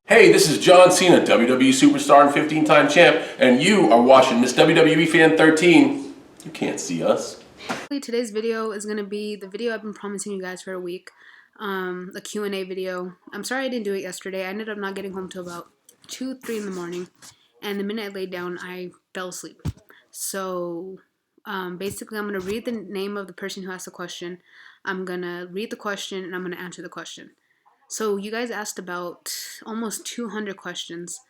Hey, this is John Cena, WWE Superstar and 15-time champ, and you are watching Miss WWE Fan 13. You can't see us. Today's video is going to be the video I've been promising you guys for a week, a Q&A video. I'm sorry I didn't do it yesterday. I ended up not getting home till about 2, 3 in the morning, and the minute I laid down, I fell asleep. So basically, I'm going to read the name of the person who asked the question. I'm going to read the question, and I'm going to answer the question. So you guys asked about almost 200 questions.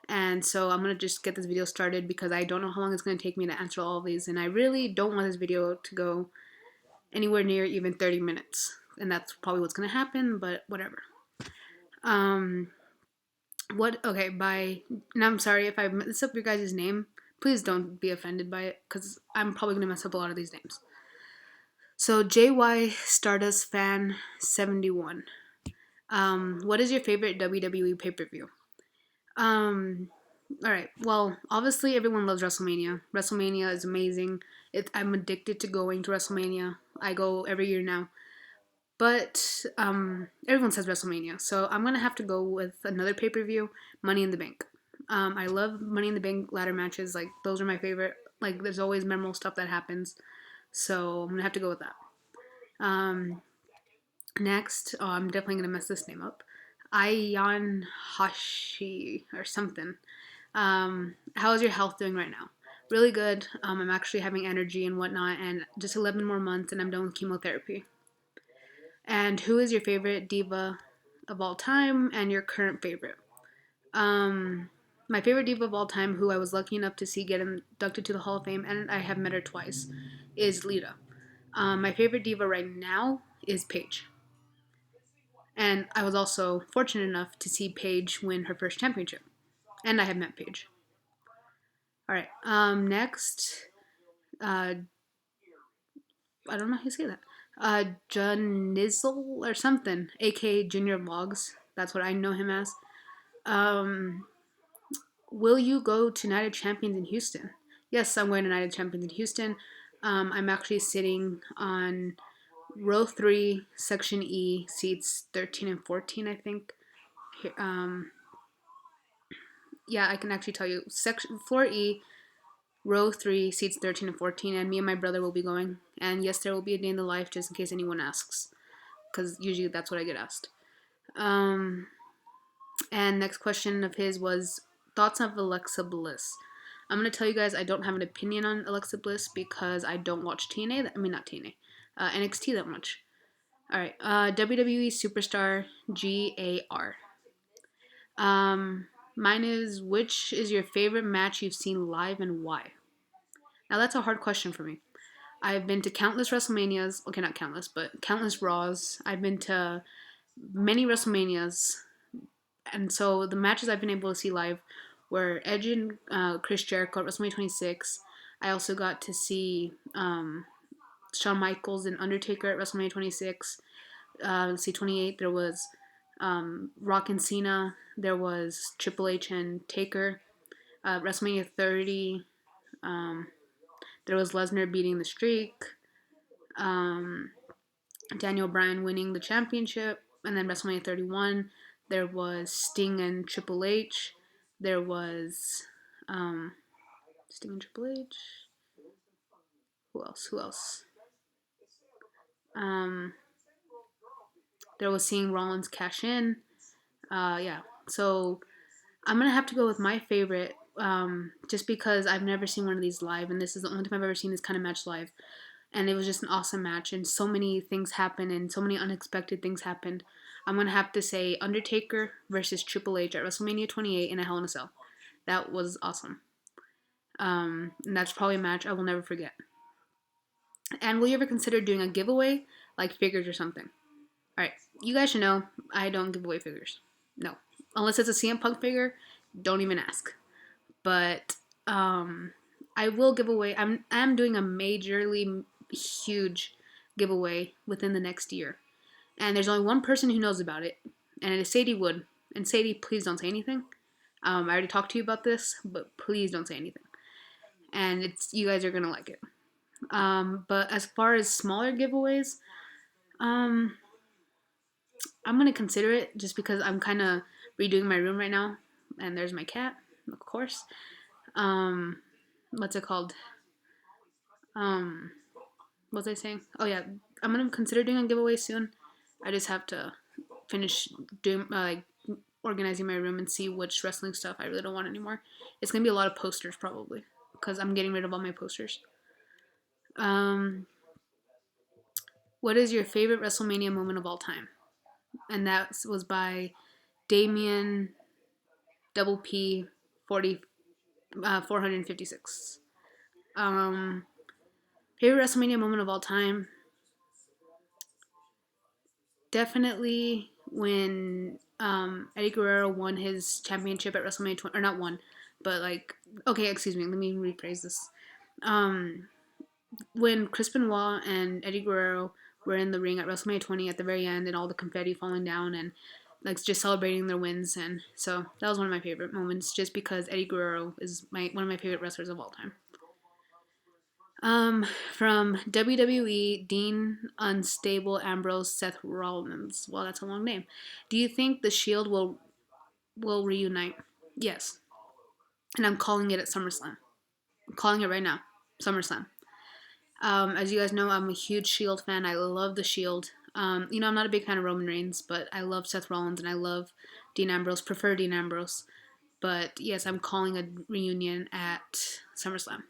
And so I'm going to just get this video started because I don't know how long it's going to take me to answer all of these. And I really don't want this video to go anywhere near even 30 minutes. And that's probably what's going to happen, but whatever. And I'm sorry if I mess up your guys' name. Please don't be offended by it because I'm probably going to mess up a lot of these names. So JY Stardust Fan 71. What is your favorite WWE pay-per-view? All right. Well, obviously everyone loves WrestleMania. WrestleMania is amazing. I'm addicted to going to WrestleMania. I go every year now. But everyone says WrestleMania, so I'm gonna have to go with another pay-per-view, Money in the Bank. I love Money in the Bank ladder matches. Like those are my favorite. Like there's always memorable stuff that happens, so I'm gonna have to go with that. Um, Next, I'm definitely gonna mess this name up. Ayan Hashi or something. How is your health doing right now? Really good. I'm actually having energy and whatnot, and just 11 more months, and I'm done with chemotherapy. And who is your favorite diva of all time, and your current favorite? My favorite diva of all time, who I was lucky enough to see get inducted to the Hall of Fame, and I have met her twice, is Lita. My favorite diva right now is Paige. And I was also fortunate enough to see Paige win her first championship. And I have met Paige. All right. Next, uh, I don't know how you say that. Junizzle or something, aka Junior Vlogs. That's what I know him as. Um, will you go to Night of Champions in Houston? Yes, I'm going to Night of Champions in Houston. I'm actually sitting on row 3, section E, seats 13 and 14, I think. Here, yeah, I can actually tell you. Section floor E, row 3, seats 13 and 14, and me and my brother will be going. And yes, there will be a day in the life just in case anyone asks, because usually that's what I get asked. Um, and next question of his was thoughts of Alexa Bliss. I'm gonna tell you guys I don't have an opinion on Alexa Bliss because I don't watch TNA. I mean not TNA, NXT that much. All right, WWE Superstar GAR. Mine is which is your favorite match you've seen live and why? Now that's a hard question for me. I've been to countless WrestleManias. Okay, not countless, but countless Raws. I've been to many WrestleManias, and so the matches I've been able to see live were Edge and Chris Jericho at WrestleMania 26. I also got to see Shawn Michaels and Undertaker at WrestleMania 26. Let's see, 28. There was Rock and Cena. There was Triple H and Taker. WrestleMania 30. Um, there was Lesnar beating the streak. Um, Daniel Bryan winning the championship, and then WrestleMania 31, there was Sting and Triple H. There was Sting and Triple H. Who else? Who else? Um, there was seeing Rollins cash in. Yeah. So I'm gonna have to go with my favorite, just because I've never seen one of these live, and this is the only time I've ever seen this kind of match live. And it was just an awesome match, and so many things happened, and so many unexpected things happened. I'm gonna have to say Undertaker versus Triple H at WrestleMania 28 in a Hell in a Cell. That was awesome. And that's probably a match I will never forget. And will you ever consider doing a giveaway, like figures or something? All right, you guys should know I don't give away figures. No, unless it's a CM Punk figure, don't even ask. But I will give away. I'm doing a majorly huge giveaway within the next year, and there's only one person who knows about it, and it is Sadie Wood. And Sadie, please don't say anything. I already talked to you about this, but please don't say anything. And it's you guys are gonna like it. But as far as smaller giveaways, um, I'm gonna consider it just because I'm kind of redoing my room right now, and there's my cat, of course. What's it called? Um, what was I saying? Oh yeah, I'm gonna consider doing a giveaway soon. I just have to finish doing like organizing my room and see which wrestling stuff I really don't want anymore. It's gonna be a lot of posters probably because I'm getting rid of all my posters. Um, what is your favorite WrestleMania moment of all time? And that was by Damien Double P 40 456. Um, favorite WrestleMania moment of all time? Definitely when Eddie Guerrero won his championship at WrestleMania 20, or not won, but like, okay, excuse me, let me rephrase this. Um, when Chris Benoit and Eddie Guerrero were in the ring at WrestleMania 20 at the very end, and all the confetti falling down and like just celebrating their wins, and so that was one of my favorite moments, just because Eddie Guerrero is one of my favorite wrestlers of all time. From WWE, Dean Unstable Ambrose Seth Rollins. Well, that's a long name. Do you think the Shield will reunite? Yes, and I'm calling it at SummerSlam. I'm calling it right now. SummerSlam. As you guys know, I'm a huge Shield fan. I love the Shield. I'm not a big fan of Roman Reigns, but I love Seth Rollins and I love Dean Ambrose. Prefer Dean Ambrose, but yes, I'm calling a reunion at SummerSlam.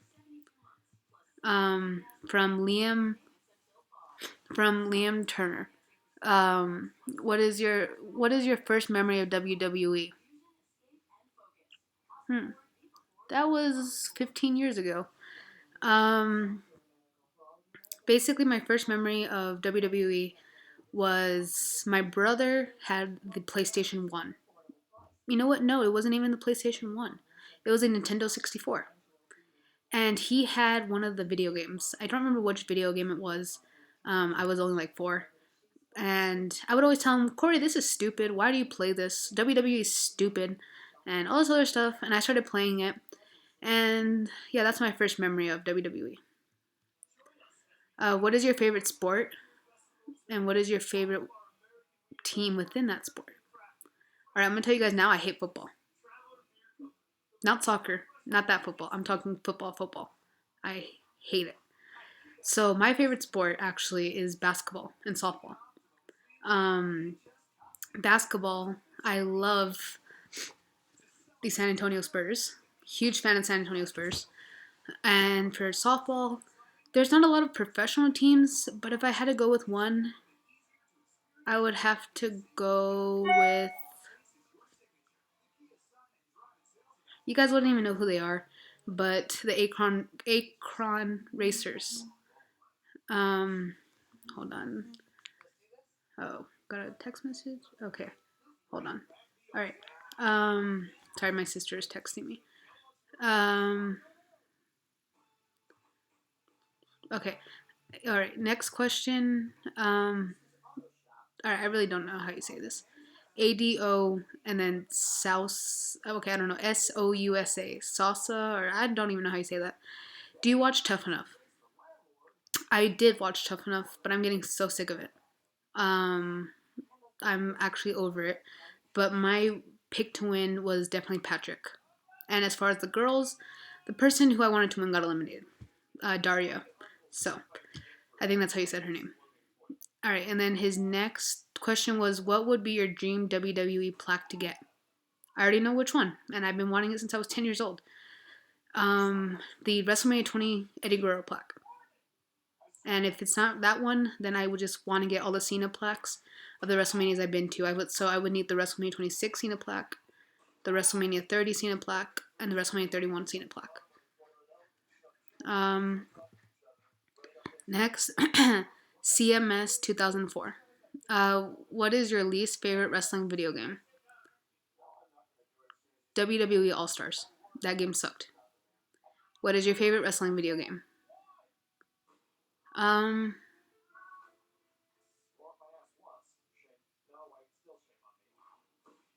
Um, from Liam from Liam Turner. What is your first memory of WWE? Hmm, that was 15 years ago. Um, basically, my first memory of WWE was my brother had the PlayStation 1. You know what? No, it wasn't even the PlayStation 1. It was a Nintendo 64. And he had one of the video games. I don't remember which video game it was. I was only like 4. And I would always tell him, Corey, this is stupid. Why do you play this? WWE is stupid. And all this other stuff. And I started playing it. And yeah, that's my first memory of WWE. What is your favorite sport? And what is your favorite team within that sport? All right, I'm going to tell you guys now I hate football. Not soccer. Not that football. I'm talking football, football. I hate it. So my favorite sport actually is basketball and softball. Um, basketball, I love the San Antonio Spurs. Huge fan of San Antonio Spurs. And for softball, there's not a lot of professional teams, but if I had to go with one, I would have to go with. You guys wouldn't even know who they are, but the Akron Racers. Um, hold on. Oh, got a text message? Okay, hold on. All right. Sorry, my sister is texting me. Okay. All right. Next question. All right. I really don't know how you say this. ADO and then South. Okay, I don't know. SOUSA. Salsa, or I don't even know how you say that. Do you watch Tough Enough? I did watch Tough Enough, but I'm getting so sick of it. Um, I'm actually over it. But my pick to win was definitely Patrick. And as far as the girls, the person who I wanted to win got eliminated, Daria. So I think that's how you said her name. All right, and then his next question was, what would be your dream WWE plaque to get? I already know which one, and I've been wanting it since I was 10 years old. The WrestleMania 20 Eddie Guerrero plaque. And if it's not that one, then I would just want to get all the Cena plaques of the WrestleManias I've been to. I would need the WrestleMania 26 Cena plaque, the WrestleMania 30 Cena plaque, and the WrestleMania 31 Cena plaque. Um, next, CMS 2004. What is your least favorite wrestling video game? WWE All Stars. That game sucked. What is your favorite wrestling video game? Um,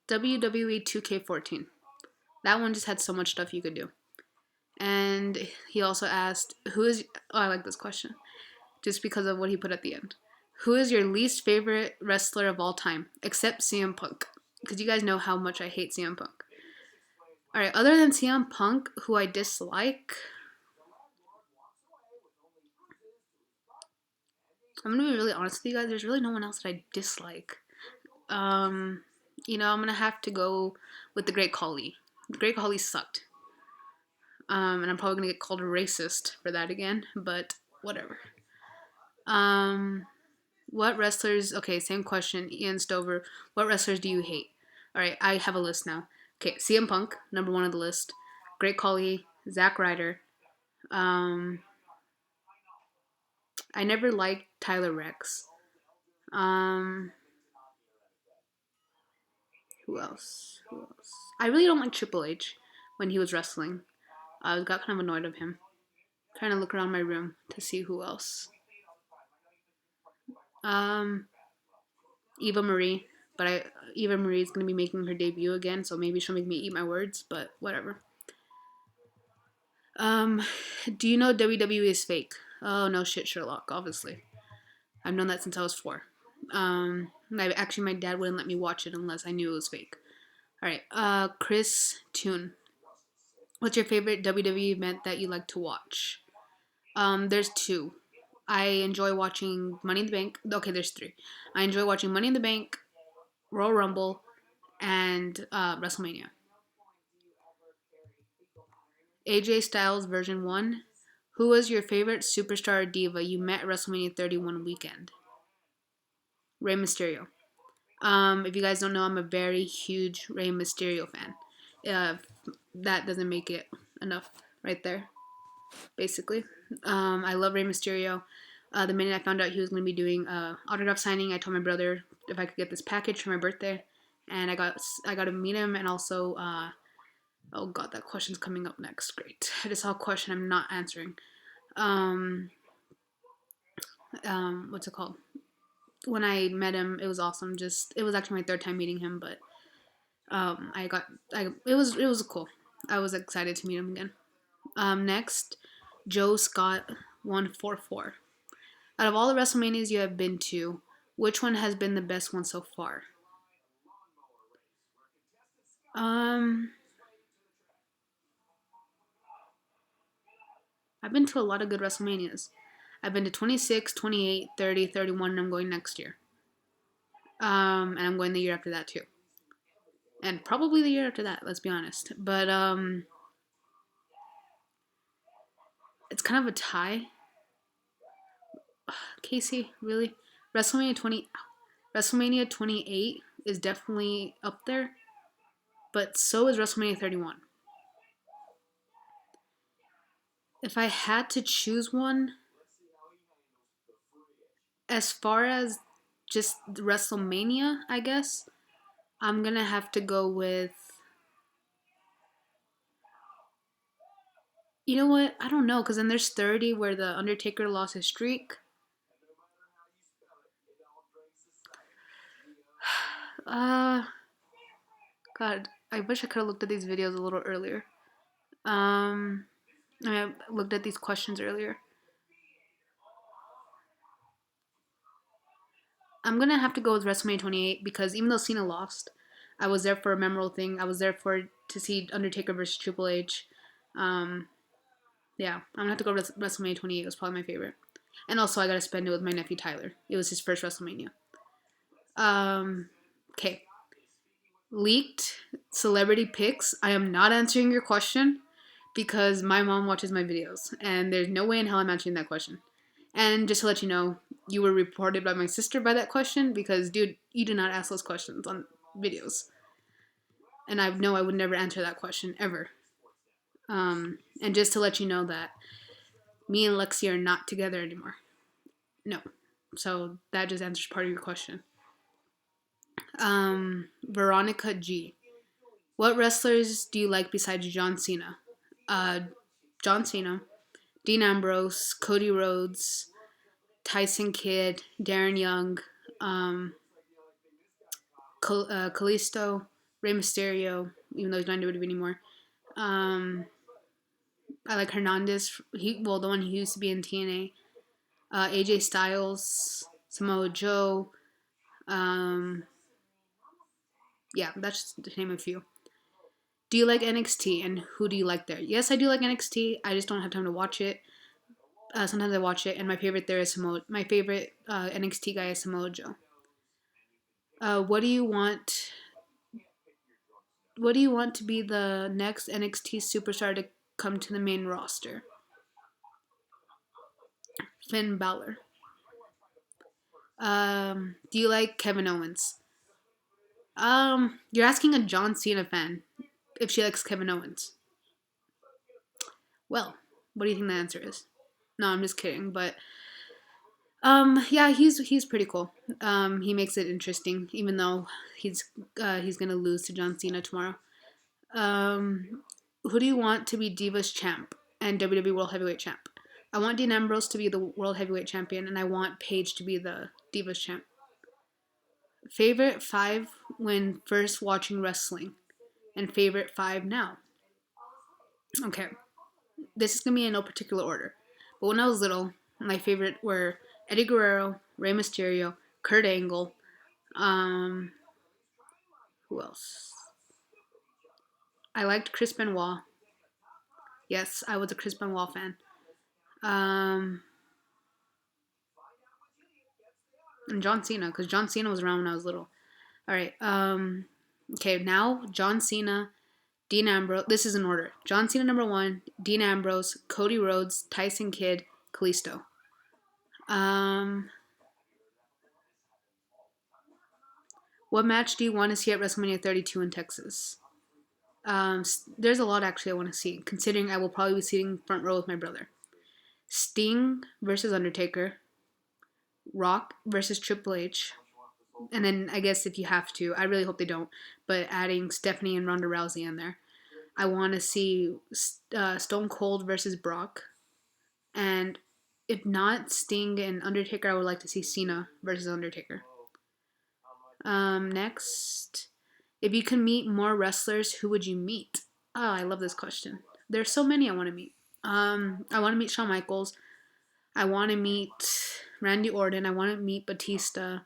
WWE 2K14. That one just had so much stuff you could do. And he also asked, who is. Oh, I like this question. Just because of what he put at the end. Who is your least favorite wrestler of all time, except CM Punk? because you guys know how much I hate CM Punk. All right, other than CM Punk, who I dislike, I'm gonna be really honest with you guys. There's really no one else that I dislike. Um, I'm gonna have to go with the Great Khali. The Great Khali sucked. And I'm probably gonna get called a racist for that again, but whatever. Um, what wrestlers? Okay, same question, Ian Stover. What wrestlers do you hate? All right, I have a list now. Okay, CM Punk, number one on the list. Great Khali, Zack Ryder. Um, I never liked Tyler Rex. Um, who else? Who else? I really don't like Triple H when he was wrestling. I got kind of annoyed of him. Trying to look around my room to see who else. Um, Eva Marie, but Eva Marie is gonna be making her debut again, so maybe she'll make me eat my words. But whatever. Um, do you know WWE is fake? Oh no, shit, Sherlock. Obviously, I've known that since I was 4. My dad wouldn't let me watch it unless I knew it was fake. All right. Chris Toon. What's your favorite WWE event that you like to watch? There's 2. I enjoy watching Money in the Bank. Okay, there's 3. I enjoy watching Money in the Bank, Royal Rumble, and WrestleMania. AJ Styles version 1. Who was your favorite superstar or diva you met at WrestleMania 31 weekend? Rey Mysterio. If you guys don't know, I'm a very huge Rey Mysterio fan. Uh, that doesn't make it enough right there, basically. I love Rey Mysterio. The minute I found out he was going to be doing autograph signing, I told my brother if I could get this package for my birthday, and I got to meet him, and also oh god, that question's coming up next. Great, I just saw a question I'm not answering. Um, what's it called? When I met him, it was awesome. It was actually my 3rd time meeting him, but it was cool. I was excited to meet him again. Next, Joe Scott 144. Out of all the WrestleManias you have been to, which one has been the best one so far? Um, I've been to a lot of good WrestleManias. I've been to 26, 28, 30, 31, and I'm going next year. And I'm going the year after that too. And probably the year after that, let's be honest. But it's kind of a tie. Casey, really? WrestleMania 20 WrestleMania 28 is definitely up there, but so is WrestleMania 31. If I had to choose one, as far as just WrestleMania, I guess, I'm gonna have to go with. You know what? I don't know, because then there's 30 where The Undertaker lost his streak. Uh, God, I wish I could have looked at these videos a little earlier. Um, I looked at these questions earlier. I'm gonna have to go with WrestleMania 28 because even though Cena lost, I was there for a memorable thing. I was there to see Undertaker versus Triple H. Um, yeah, I'm gonna have to go with WrestleMania 28. It was probably my favorite, and also I got to spend it with my nephew Tyler. It was his first WrestleMania. Okay, leaked celebrity pics. I am not answering your question because my mom watches my videos, and there's no way in hell I'm answering that question. And just to let you know, you were reported by my sister by that question because, dude, you do not ask those questions on videos. And I know I would never answer that question ever. And just to let you know that me and Lexi are not together anymore. No. So that just answers part of your question. Veronica G. What wrestlers do you like besides John Cena? Uh, John Cena, Dean Ambrose, Cody Rhodes, Tyson Kidd, Darren Young, Kalisto, Rey Mysterio, even though he's not in WWE anymore. I like Hernandez. The one who used to be in TNA. AJ Styles, Samoa Joe, Yeah, that's just to name a few. Do you like NXT and who do you like there? Yes, I do like NXT. I just don't have time to watch it. Sometimes I watch it, and my favorite there is Samoa. My favorite NXT guy is Samoa Joe. What do you want? What do you want to be the next NXT superstar to come to the main roster? Finn Balor. Do you like Kevin Owens? You're asking a John Cena fan if she likes Kevin Owens. Well, what do you think the answer is? No, I'm just kidding. But yeah, he's pretty cool. He makes it interesting, even though he's gonna lose to John Cena tomorrow. Who do you want to be Divas champ and WWE World Heavyweight champ? I want Dean Ambrose to be the World Heavyweight champion, and I want Paige to be the Divas champ. Favorite five when first watching wrestling, and favorite five now. Okay, this is gonna be in no particular order. But when I was little, my favorite were Eddie Guerrero, Rey Mysterio, Kurt Angle. Um, who else? I liked Chris Benoit. Yes, I was a Chris Benoit fan. Um, and John Cena, because John Cena was around when I was little. All right. Okay, now John Cena, Dean Ambrose. This is in order. John Cena number one, Dean Ambrose, Cody Rhodes, Tyson Kidd, Kalisto. Um, what match do you want to see at WrestleMania 32 in Texas? There's a lot actually I want to see, considering I will probably be sitting front row with my brother. Sting versus Undertaker, Rock versus Triple H, and then I guess if you have to, I really hope they don't, but adding Stephanie and Ronda Rousey in there. I want to see Stone Cold versus Brock, and if not Sting and Undertaker, I would like to see Cena versus Undertaker. Next, if you could meet more wrestlers, who would you meet? Oh, I love this question. There's so many I want to meet. I want to meet Shawn Michaels. I want to meet Randy Orton. I want to meet Batista.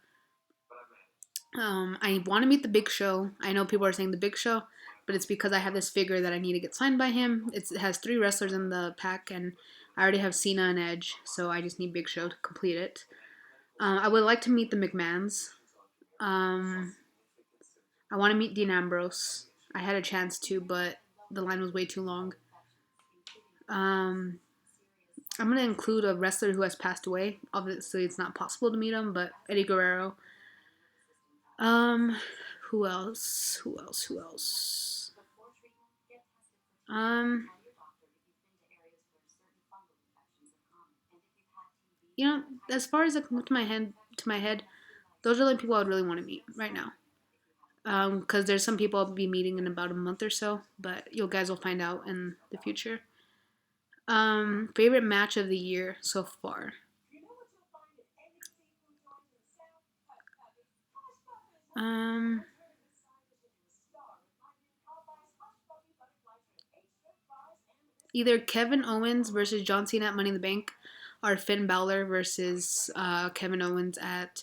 I want to meet the Big Show. I know people are saying the Big Show, but it's because I have this figure that I need to get signed by him. It has 3 wrestlers in the pack, and I already have Cena and Edge, so I just need Big Show to complete it. I would like to meet the McMahons. Um, I want to meet Dean Ambrose. I had a chance to, but the line was way too long. Um, I'm gonna include a wrestler who has passed away. Obviously, it's not possible to meet him, but Eddie Guerrero. Um, who else? Who else? Who else? Um, as far as I can look to my head, those are the people I would really want to meet right now. Because there's some people I'll be meeting in about a month or so, but you guys will find out in the future. Favorite match of the year so far. Um, Either Kevin Owens versus John Cena at Money in the Bank, or Finn Balor versus Kevin Owens at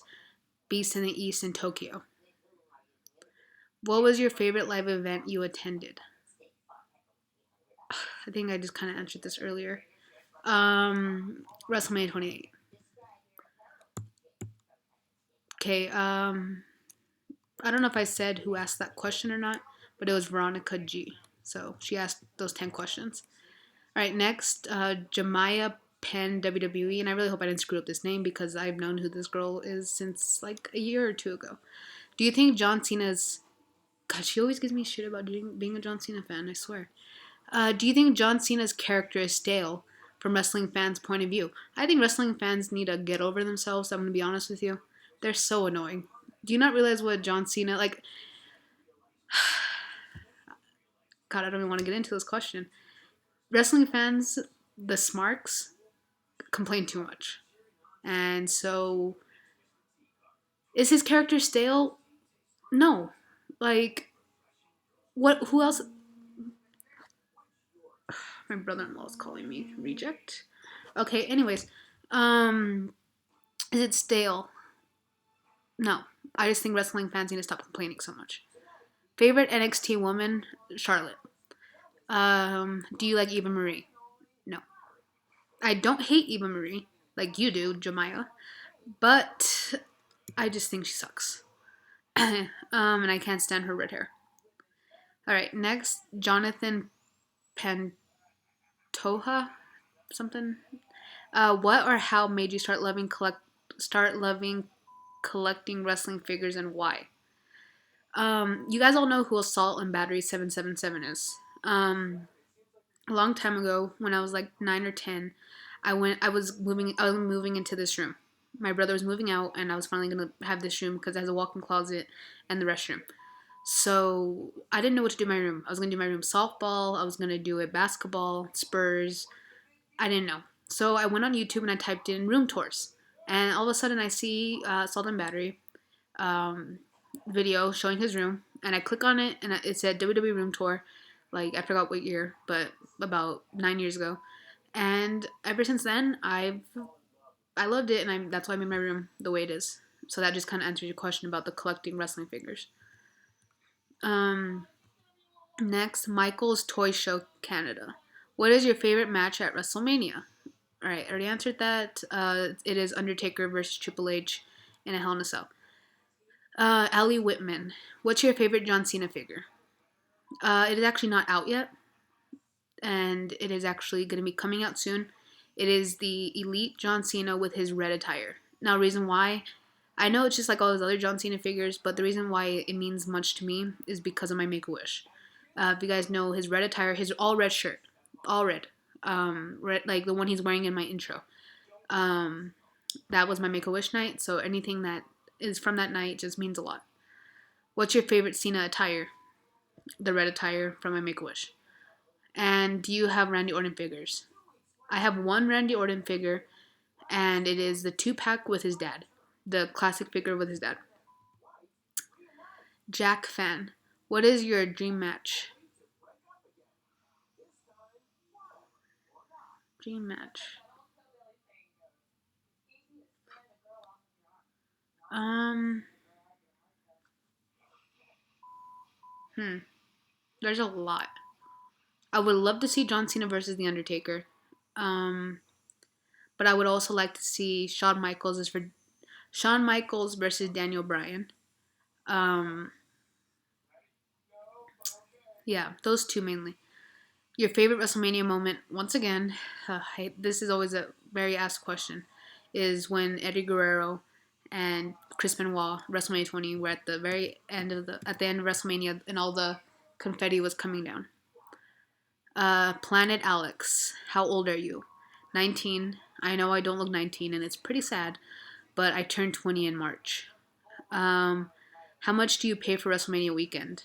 Beast in the East in Tokyo. What was your favorite live event you attended? I think I just kind of answered this earlier. WrestleMania 28. Okay. I don't know if I said who asked that question or not, but it was Veronica G. So she asked those 10 questions. All right, next, Jemiah Penn WWE, and I really hope I didn't screw up this name because I've known who this girl is since like a year or two ago. Do you think John Cena's... God, she always gives me shit about being a John Cena fan, I swear. Do you think John Cena's character is stale from wrestling fans' point of view? I think wrestling fans need to get over themselves, I'm going to be honest with you. They're so annoying. Do you not realize what John Cena... Like, God, I don't even want to get into this question. Wrestling fans, the smarks, complain too much. And so, is his character stale? No. Like, what? Who else? My brother-in-law is calling me. Reject. Okay. Anyways, um, is it stale? No. I just think wrestling fans need to stop complaining so much. Favorite NXT woman, Charlotte. Do you like Eva Marie? No. I don't hate Eva Marie like you do, Jemiah, but I just think she sucks. And I can't stand her red hair. All right, next, Jonathan Pantoja, something. What or how made you start loving collecting wrestling figures and why? You guys all know who Assault and Battery 777 is. A long time ago, when I was like 9 or 10, I was moving into this room. My brother was moving out, and I was finally gonna have this room because it has a walk-in closet and the restroom. So I didn't know what to do in my room. I was gonna do my room softball. I was gonna do it basketball, Spurs. I didn't know. So I went on YouTube and I typed in room tours, and all of a sudden I see Salt and Battery um, video showing his room, and I click on it, and it said WWE room tour. Like I forgot what year, but about 9 years ago. And ever since then, I loved it, and that's why I made my room the way it is. So that just kind of answers your question about the collecting wrestling figures. Um, Next, Michael's Toy Show Canada. What is your favorite match at WrestleMania? All right, I already answered that. It is Undertaker versus Triple H in a Hell in a Cell. Ali Whitman. What's your favorite John Cena figure? It is actually not out yet, and it is actually going to be coming out soon. It is the Elite John Cena with his red attire. Now, reason why, I know it's just like all those other John Cena figures, but the reason why it means much to me is because of my Make a Wish. If you guys know his red attire, his all red shirt, all red, red like the one he's wearing in my intro. Um, that was my Make a Wish night, so anything that is from that night just means a lot. What's your favorite Cena attire? The red attire from my Make a Wish. And do you have Randy Orton figures? I have one Randy Orton figure, and it is the 2-pack with his dad, the classic figure with his dad. Jack fan, what is your dream match? Dream match. Um, hmm. There's a lot. I would love to see John Cena versus The Undertaker. Um, but I would also like to see Shawn Michaels versus Daniel Bryan. Um, yeah, those two mainly. Your favorite WrestleMania moment, once again, this is always a very asked question, is when Eddie Guerrero and Chris Benoit, WrestleMania 20, were at the very end at the end of WrestleMania, and all the confetti was coming down. Planet Alex, how old are you? 19. I know I don't look 19, and it's pretty sad, but I turned 20 in March. Um, how much do you pay for WrestleMania weekend?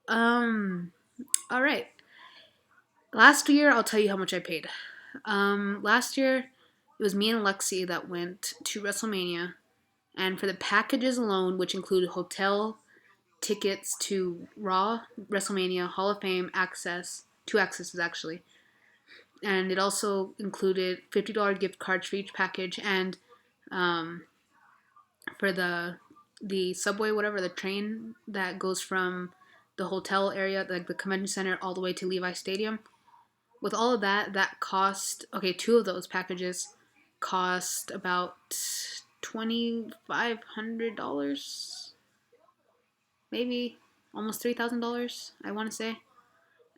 Um, all right. Last year, I'll tell you how much I paid. Last year, it was me and Lexi that went to WrestleMania, and for the packages alone, which included hotel, tickets to Raw, WrestleMania, Hall of Fame, access, two accesses actually, and it also included $50 gift cards for each package, and um, for the subway, whatever the train that goes from the hotel area, like the convention center, all the way to Levi Stadium. With all of that, that cost, okay, two of those packages cost about $2,500, maybe almost $3,000, I want to say.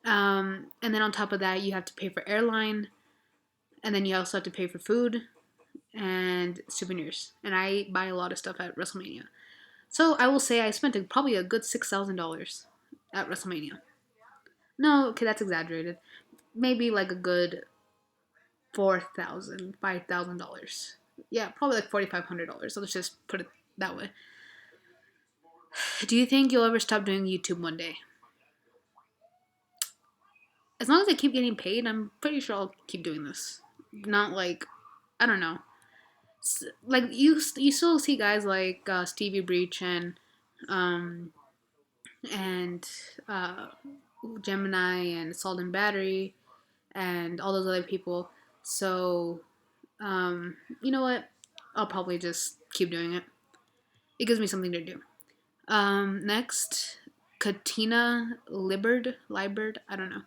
And then on top of that, you have to pay for airline, and then you also have to pay for food and souvenirs. And I buy a lot of stuff at WrestleMania. So I will say I spent probably a good $6,000 at WrestleMania. No, okay, that's exaggerated. Maybe like a good $4,000, $5,000. Yeah, probably like $4,500. So let's just put it that way. Do you think you'll ever stop doing YouTube one day? As long as I keep getting paid, I'm pretty sure I'll keep doing this. Not like, I don't know. Like you still see guys like Stevie Breach um and uh, Gemini and Salt and Battery and all those other people. So you know what? I'll probably just keep doing it. It gives me something to do. Next, Katina Liberd. I don't know.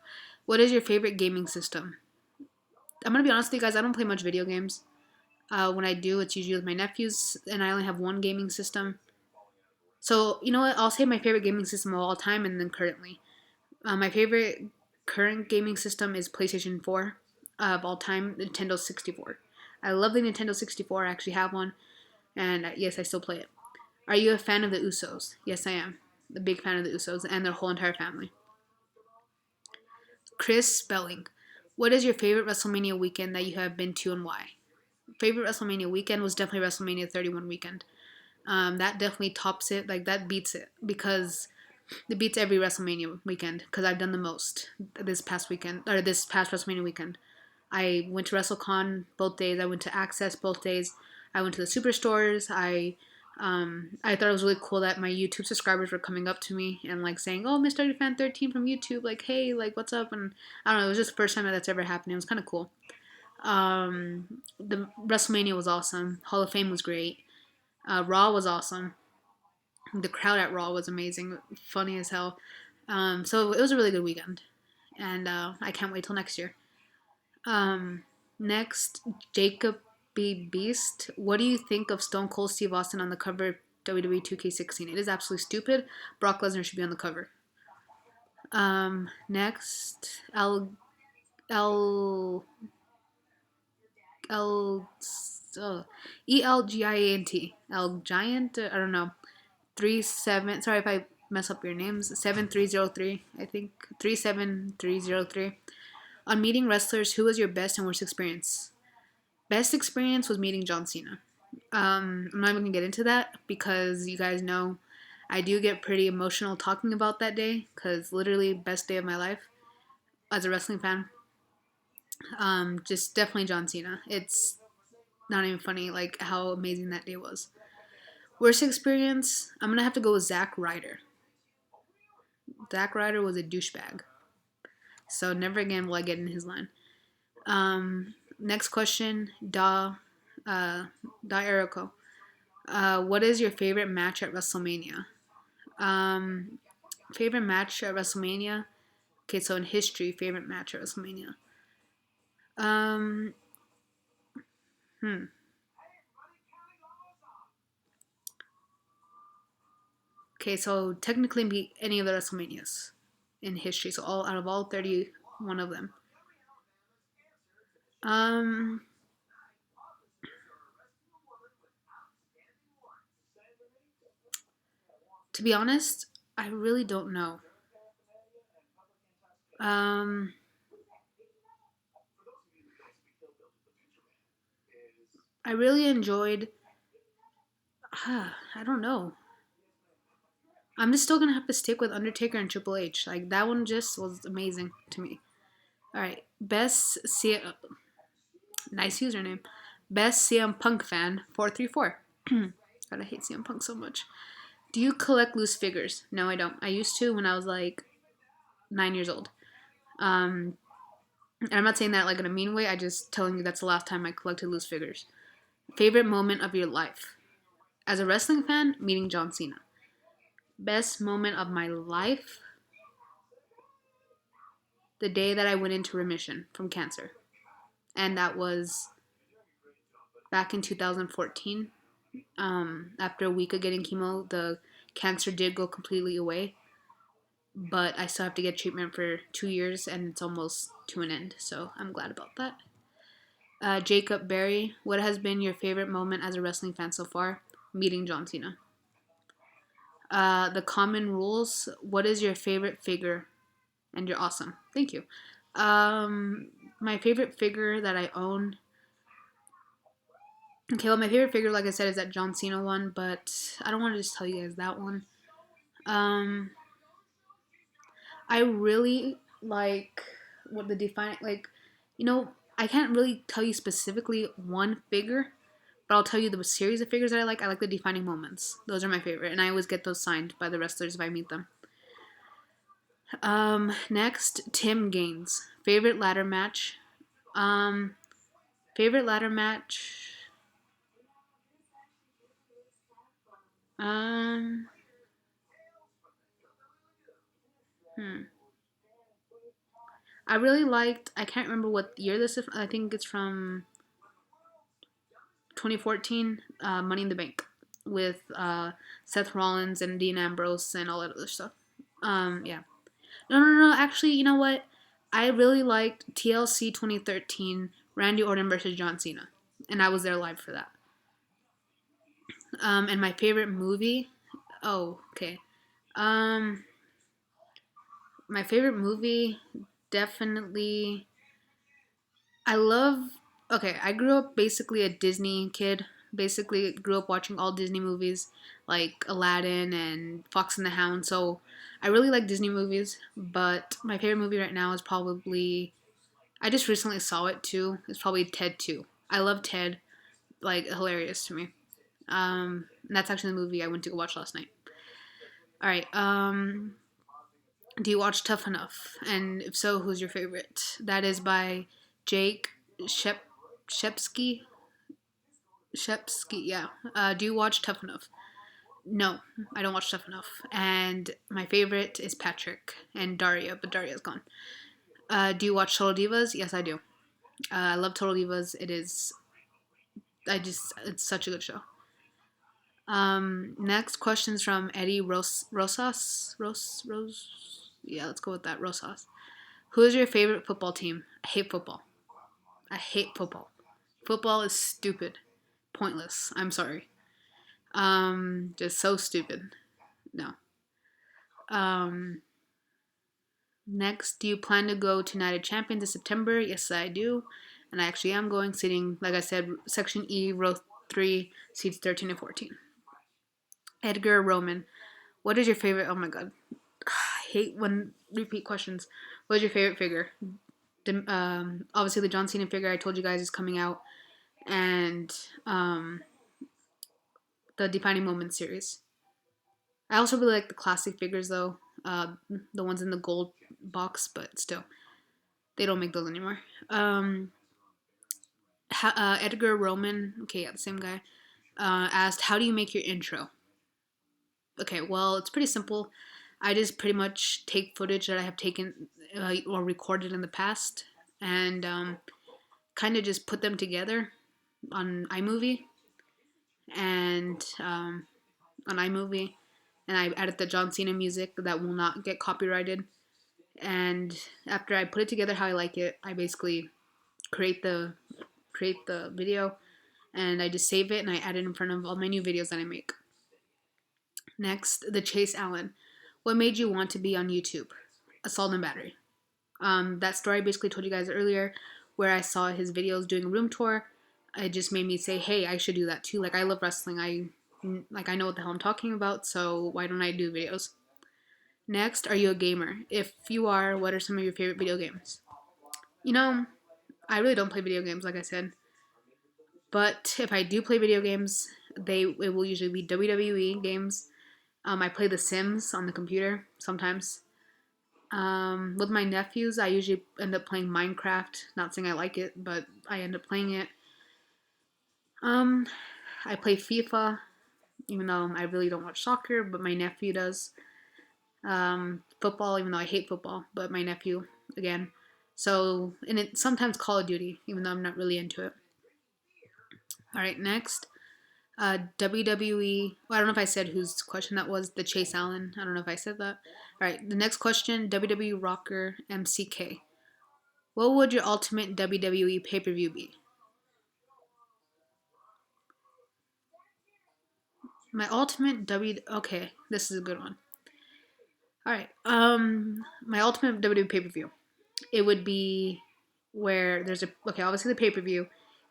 What is your favorite gaming system? I'm gonna be honest with you guys. I don't play much video games. When I do, it's usually with my nephews, and I only have one gaming system. So you know what? I'll say my favorite gaming system of all time, and then currently. My favorite current gaming system is PlayStation 4 of all time, Nintendo 64. I love the Nintendo 64. I actually have one, and yes, I still play it. Are you a fan of the Usos? Yes, I am. A big fan of the Usos and their whole entire family. Chris Spelling. What is your favorite WrestleMania weekend that you have been to and why? Favorite WrestleMania weekend was definitely WrestleMania 31 weekend. That definitely tops it. Like, that beats it because it beats every WrestleMania weekend because I've done the most this past weekend or this past WrestleMania weekend. I went to WrestleCon both days. I went to Access both days. I went to the superstores. I thought it was really cool that my YouTube subscribers were coming up to me and like saying, "Oh, Mr. Fan 13 from YouTube, like, hey, like, what's up?" And I don't know, it was just the first time that's ever happened. It was kind of cool. The WrestleMania was awesome. Hall of Fame was great. Raw was awesome. The crowd at Raw was amazing, funny as hell. So it was a really good weekend, and I can't wait till next year. Next, Jacob B. Beast. What do you think of Stone Cold Steve Austin on the cover of WWE 2K16? It is absolutely stupid. Brock Lesnar should be on the cover. Next, L L ELGIANT. L Giant. I don't know. 37. Sorry if I mess up your names. 7303. I think 37303. On meeting wrestlers, who was your best and worst experience? Best experience was meeting John Cena. I'm not even gonna get into that because you guys know I do get pretty emotional talking about that day because literally best day of my life as a wrestling fan. Just definitely John Cena. It's not even funny like how amazing that day was. Worst experience, I'm gonna have to go with Zack Ryder. Zack Ryder was a douchebag. So never again will I get in his line. Next question, Da Erico. What is your favorite match at WrestleMania? Favorite match at WrestleMania? Okay, so in history, favorite match at WrestleMania. Um, hmm. Okay, so technically be any of the WrestleManias in history. So all out of all 31 of them. Um, to be honest, I really don't know. Um, I really enjoyed. I don't know. I'm just still gonna have to stick with Undertaker and Triple H. Like that one just was amazing to me. All right, nice username. Best CM Punk fan 434. God, I hate CM Punk so much. Do you collect loose figures? No, I don't. I used to when I was like 9 years old. And I'm not saying that like in a mean way. I just telling you that's the last time I collected loose figures. Favorite moment of your life? As a wrestling fan, meeting John Cena. Best moment of my life? The day that I went into remission from cancer. And that was back in 2014. After a week of getting chemo, the cancer did go completely away, but I still have to get treatment for 2 years, and it's almost to an end. So I'm glad about that. Jacob Berry, what has been your favorite moment as a wrestling fan so far? Meeting John Cena. The Common Rules, what is your favorite figure? And you're awesome. Thank you. My favorite figure that I own. Okay, well, my favorite figure, like I said, is that John Cena one, but I don't want to just tell you guys that one. Um, I really like what the define like, you know, I can't really tell you specifically one figure, but I'll tell you the series of figures that I like. I like the defining moments. Those are my favorite, and I always get those signed by the wrestlers if I meet them. Next, Tim Gaines. Favorite ladder match. Um, favorite ladder match. Um, Hmm. I really liked. I can't remember what year this is. I think it's from 2014. Money in the Bank with Seth Rollins and Dean Ambrose and all that other stuff. Yeah. No, no, no. Actually, you know what? I really liked TLC 2013, Randy Orton versus John Cena, and I was there live for that. And my favorite movie. Oh, okay. Um, my favorite movie, definitely. I love. Okay, I grew up basically a Disney kid. Basically, grew up watching all Disney movies like Aladdin and Fox and the Hound. So I really like Disney movies. But my favorite movie right now is probably. I just recently saw it too. It's probably Ted 2. I love Ted. Like, hilarious to me. And that's actually the movie I went to go watch last night. All right. Do you watch Tough Enough? And if so, who's your favorite? That is by Jake Shepsky. Shepsky, yeah. Do you watch Tough Enough? No, I don't watch Tough Enough. And my favorite is Patrick and Daria, but Daria's gone. Do you watch Total Divas? Yes, I do. I love Total Divas. It's such a good show. Next question's from Eddie Rosas. Yeah, let's go with that. Rosas. Who is your favorite football team? I hate football. I hate football. Football is stupid, pointless. I'm sorry. Just so stupid. No. Um, Next, do you plan to go to Night of Champions in September? Yes, I do, and I actually am going. Sitting, like I said, Section E, row 3, seats 13 and 14. Edgar Roman. What is your favorite? Oh my god, I hate when repeat questions. What is your favorite figure? Obviously the John Cena figure I told you guys is coming out, and the Defining Moments series. I also really like the classic figures though, the ones in the gold box, but still, they don't make those anymore. Edgar Roman, okay, yeah, the same guy, asked, "How do you make your intro?" Okay, well, it's pretty simple. I just pretty much take footage that I have taken or recorded in the past, and kind of just put them together on iMovie and on iMovie, and I added the John Cena music that will not get copyrighted. And after I put it together how I like it, I basically create the video, and I just save it and I add it in front of all my new videos that I make. Next, the Chase Allen. What made you want to be on YouTube? Assault and battery. That story I basically told you guys earlier, where I saw his videos doing a room tour. It just made me say, hey, I should do that too. Like, I love wrestling. I know what the hell I'm talking about, so why don't I do videos? Next, are you a gamer? If you are, what are some of your favorite video games? You know, I really don't play video games, like I said. But if I do play video games, it will usually be WWE games. I play The Sims on the computer sometimes. With my nephews, I usually end up playing Minecraft. Not saying I like it, but I end up playing it. Um, I play FIFA, even though I really don't watch soccer, but my nephew does. Football, even though I hate football, but my nephew again. So, and it sometimes Call of Duty, even though I'm not really into it. All right, next, WWE. Well, I don't know if I said whose question that was. The Chase Allen. I don't know if I said that. All right, the next question, WWE Rocker MCK. What would your ultimate WWE pay per view be? My ultimate Okay, this is a good one. All right. My ultimate WWE pay per view. It would be where there's a okay. Obviously, the pay per view.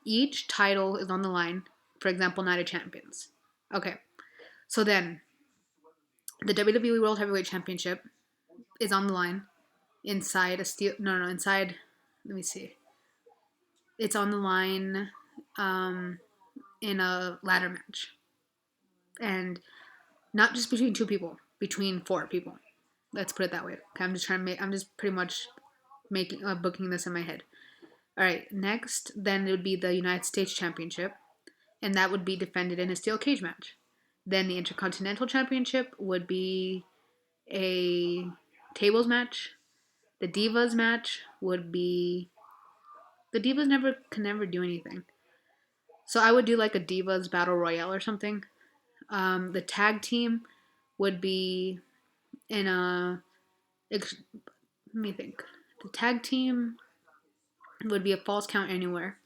Each title is on the line. For example, Night of Champions. Okay. So then, the WWE World Heavyweight Championship is on the line inside a steel. No, no, inside. Let me see. It's on the line in a ladder match, and not just between two people, between four people. Let's put it that way. Okay, I'm just trying to make. I'm just pretty much making booking this in my head. All right. Next, then it would be the United States Championship, and that would be defended in a steel cage match. Then the Intercontinental Championship would be a tables match. The Divas match would be the Divas never can never do anything. So I would do like a Divas Battle Royale or something. The tag team would be in a. Let me think. The tag team would be a Falls Count Anywhere,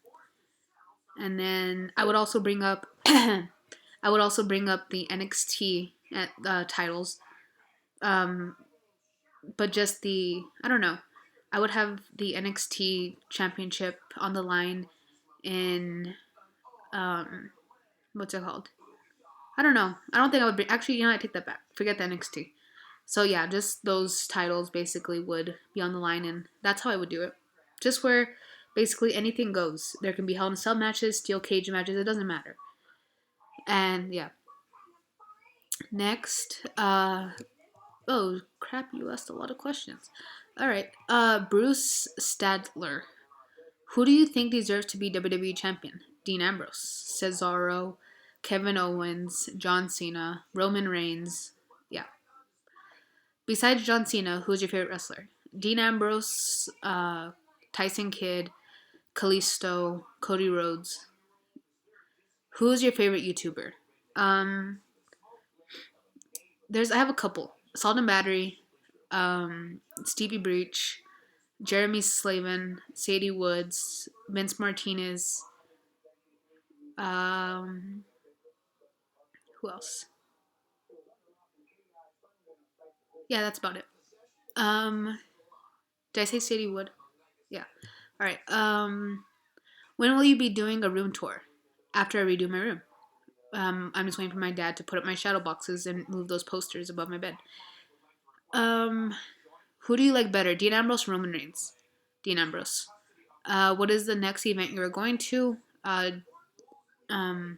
and then I would also bring up. I would also bring up the NXT at titles, um, but just the I don't know. I would have the NXT championship on the line in um, what's it called? I don't know. I don't think I would bring. Actually, I take that back. Forget the NXT. So yeah, just those titles basically would be on the line, and that's how I would do it. Just where basically anything goes. There can be Hell in a Cell matches, steel cage matches. It doesn't matter. And yeah, next. Oh crap! You asked a lot of questions. All right. Bruce Stadler. Who do you think deserves to be WWE champion? Dean Ambrose, Cesaro, Kevin Owens, John Cena, Roman Reigns. Yeah. Besides John Cena, who's your favorite wrestler? Dean Ambrose, Tyson Kidd, Kalisto, Cody Rhodes. Who's your favorite YouTuber? Um, I have a couple. Salt and Battery, Stevie Breach, Jeremy Slavin, Sadie Woods, Vince Martinez. Um, who else? Yeah, that's about it. Um, did I say Sadie Wood? Yeah. All right. When will you be doing a room tour? After I redo my room. I'm just waiting for my dad to put up my shadow boxes and move those posters above my bed. Um, who do you like better, Dean Ambrose or Roman Reigns? Dean Ambrose. What is the next event you're going to? Um,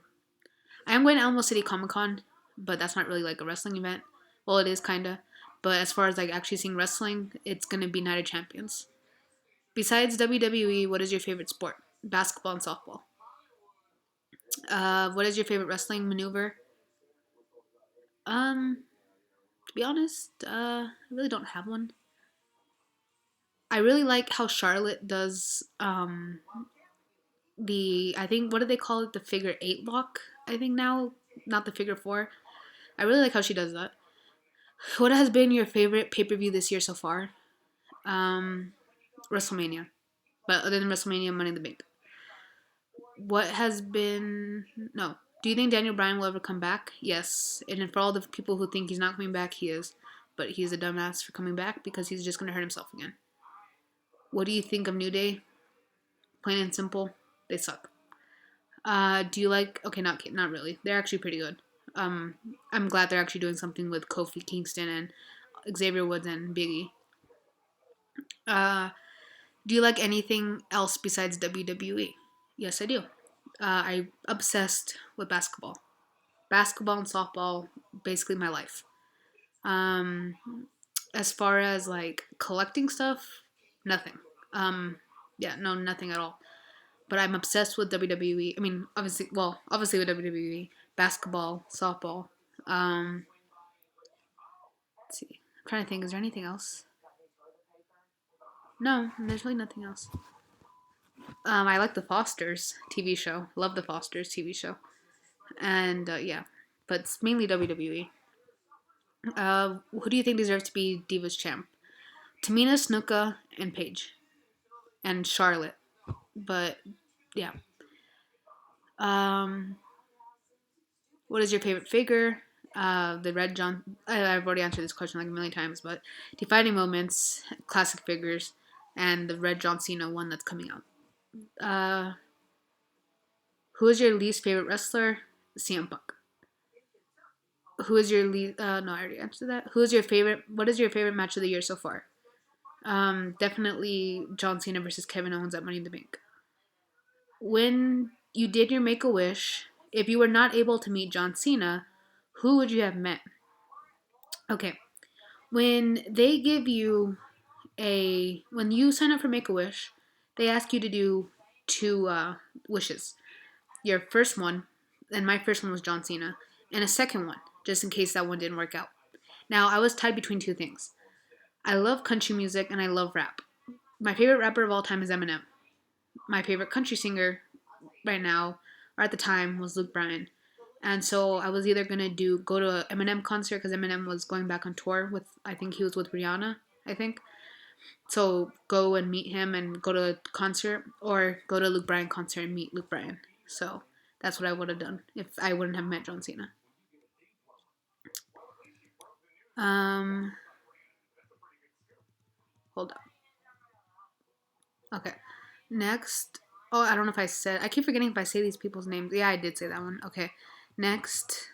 I am going to Alamo City Comic Con, but that's not really like a wrestling event. Well, it is kinda, but as far as like actually seeing wrestling, it's gonna be Night of Champions. Besides WWE, what is your favorite sport? Basketball and softball. What is your favorite wrestling maneuver? To be honest, I really don't have one. I really like how Charlotte does the I think what do they call it, the figure eight lock? I think now, not the figure four. I really like how she does that. What has been your favorite pay per view this year so far? Um, WrestleMania, but other than WrestleMania, Money in the Bank. What has been no? Do you think Daniel Bryan will ever come back? Yes, and then for all the people who think he's not coming back, he is. But he's a dumbass for coming back because he's just gonna hurt himself again. What do you think of New Day? Plain and simple, they suck. Do you like? Okay, not really. They're actually pretty good. Um, I'm glad they're actually doing something with Kofi Kingston and Xavier Woods and Biggie. Uh, do you like anything else besides WWE? Yes, I do. I obsessed with basketball. Basketball and softball, basically my life. Um, as far as like collecting stuff, nothing. Um, yeah, no, nothing at all. But I'm obsessed with WWE. I mean, obviously with WWE, basketball, softball. Um, let's see. I'm trying to think. Is there anything else? No, there's really nothing else. I like the Fosters TV show. Love the Fosters TV show. And yeah, but it's mainly WWE. Who do you think deserves to be Divas champ? Tamina, Snuka, and Paige, and Charlotte. But yeah. Um, what is your favorite figure? The Red John. I've already answered this question like a million times, but defining moments, classic figures, and the Red John Cena one that's coming out. Uh, who is your least favorite wrestler? CM Punk. Who is your least? No, I already answered that. Who is your favorite? What is your favorite match of the year so far? Definitely John Cena versus Kevin Owens at Money in the Bank. When you did your Make a Wish, if you were not able to meet John Cena, who would you have met? Okay, when they give you when you sign up for Make a Wish, they ask you to do two wishes. Your first one, and my first one was John Cena, and a second one, just in case that one didn't work out. Now I was tied between two things. I love country music and I love rap. My favorite rapper of all time is Eminem. My favorite country singer right now, or at the time, was Luke Bryan. And so I was either gonna do go to an Eminem concert because Eminem was going back on tour with, I think he was with Rihanna, I think. So go and meet him and go to a concert, or go to a Luke Bryan concert and meet Luke Bryan. So that's what I would have done if I wouldn't have met John Cena. Um, hold up. Okay. Next. Oh, I don't know if I said. I keep forgetting if I say these people's names. Yeah, I did say that one. Okay. Next,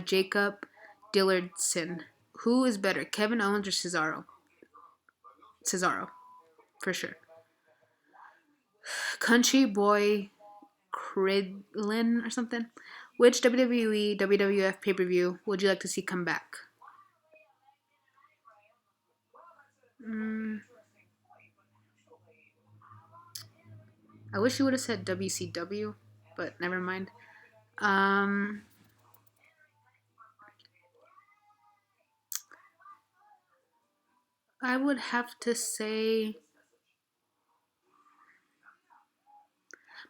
Jacob Dillardson. Who is better, Kevin Owens or Cesaro? Cesaro, for sure. Country Boy Cridlin or something. Which WWE, WWF pay per view would you like to see come back? Mm, I wish you would have said WCW, but never mind. Um, I would have to say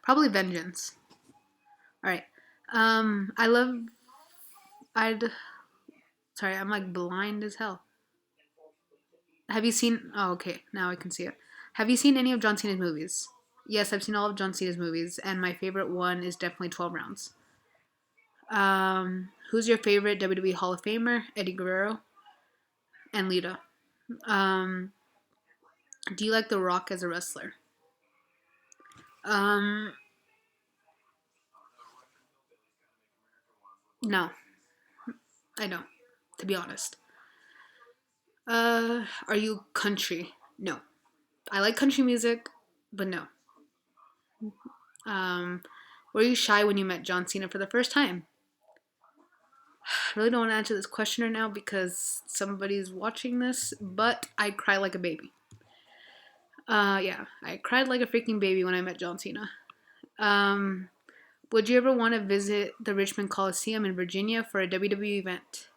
probably Vengeance. All right. I love. I'd. Sorry, I'm like blind as hell. Have you seen? Oh, okay. Now I can see it. Have you seen any of John Cena's movies? Yes, I've seen all of John Cena's movies, and my favorite one is definitely 12 Rounds. Who's your favorite WWE Hall of Famer? Eddie Guerrero and Lita. Um, do you like The Rock as a wrestler? Um, no, I don't. To be honest. Are you country? No. I like country music, but no. Were you shy when you met John Cena for the first time? I really don't want to answer this question right now because somebody's watching this, but I cry like a baby. Yeah, I cried like a freaking baby when I met John Cena. Um, would you ever want to visit the Richmond Coliseum in Virginia for a WWE event?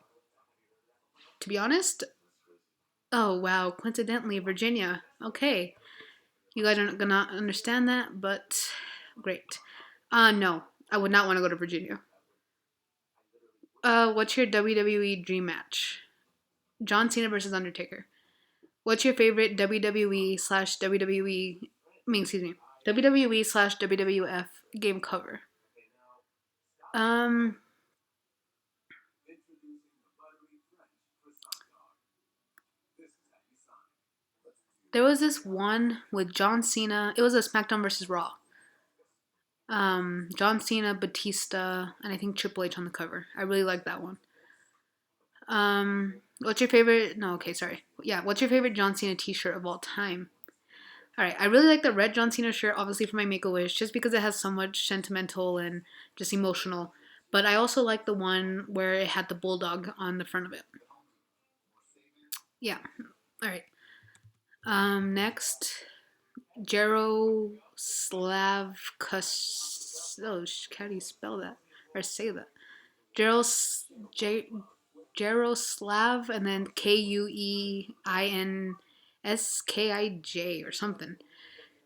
To be honest, oh wow, coincidentally, Virginia. Okay, you guys are not gonna understand that, but great. No, I would not want to go to Virginia. What's your WWE dream match? John Cena versus Undertaker. What's your favorite WWE slash WWE? I mean, excuse me, WWE slash WWF game cover? Um, there was this one with John Cena. It was a SmackDown versus Raw. John Cena, Batista, and I think Triple H on the cover. I really like that one. What's your favorite? No, okay, sorry. Yeah, what's your favorite John Cena T-shirt of all time? All right, I really like the red John Cena shirt, obviously for my Make a Wish, just because it has so much sentimental and just emotional. But I also like the one where it had the bulldog on the front of it. Yeah. All right. Next, Jaroslav Kus. Oh, how do you spell that or say that? Jaros J Jaroslav and then Kueinskij or something.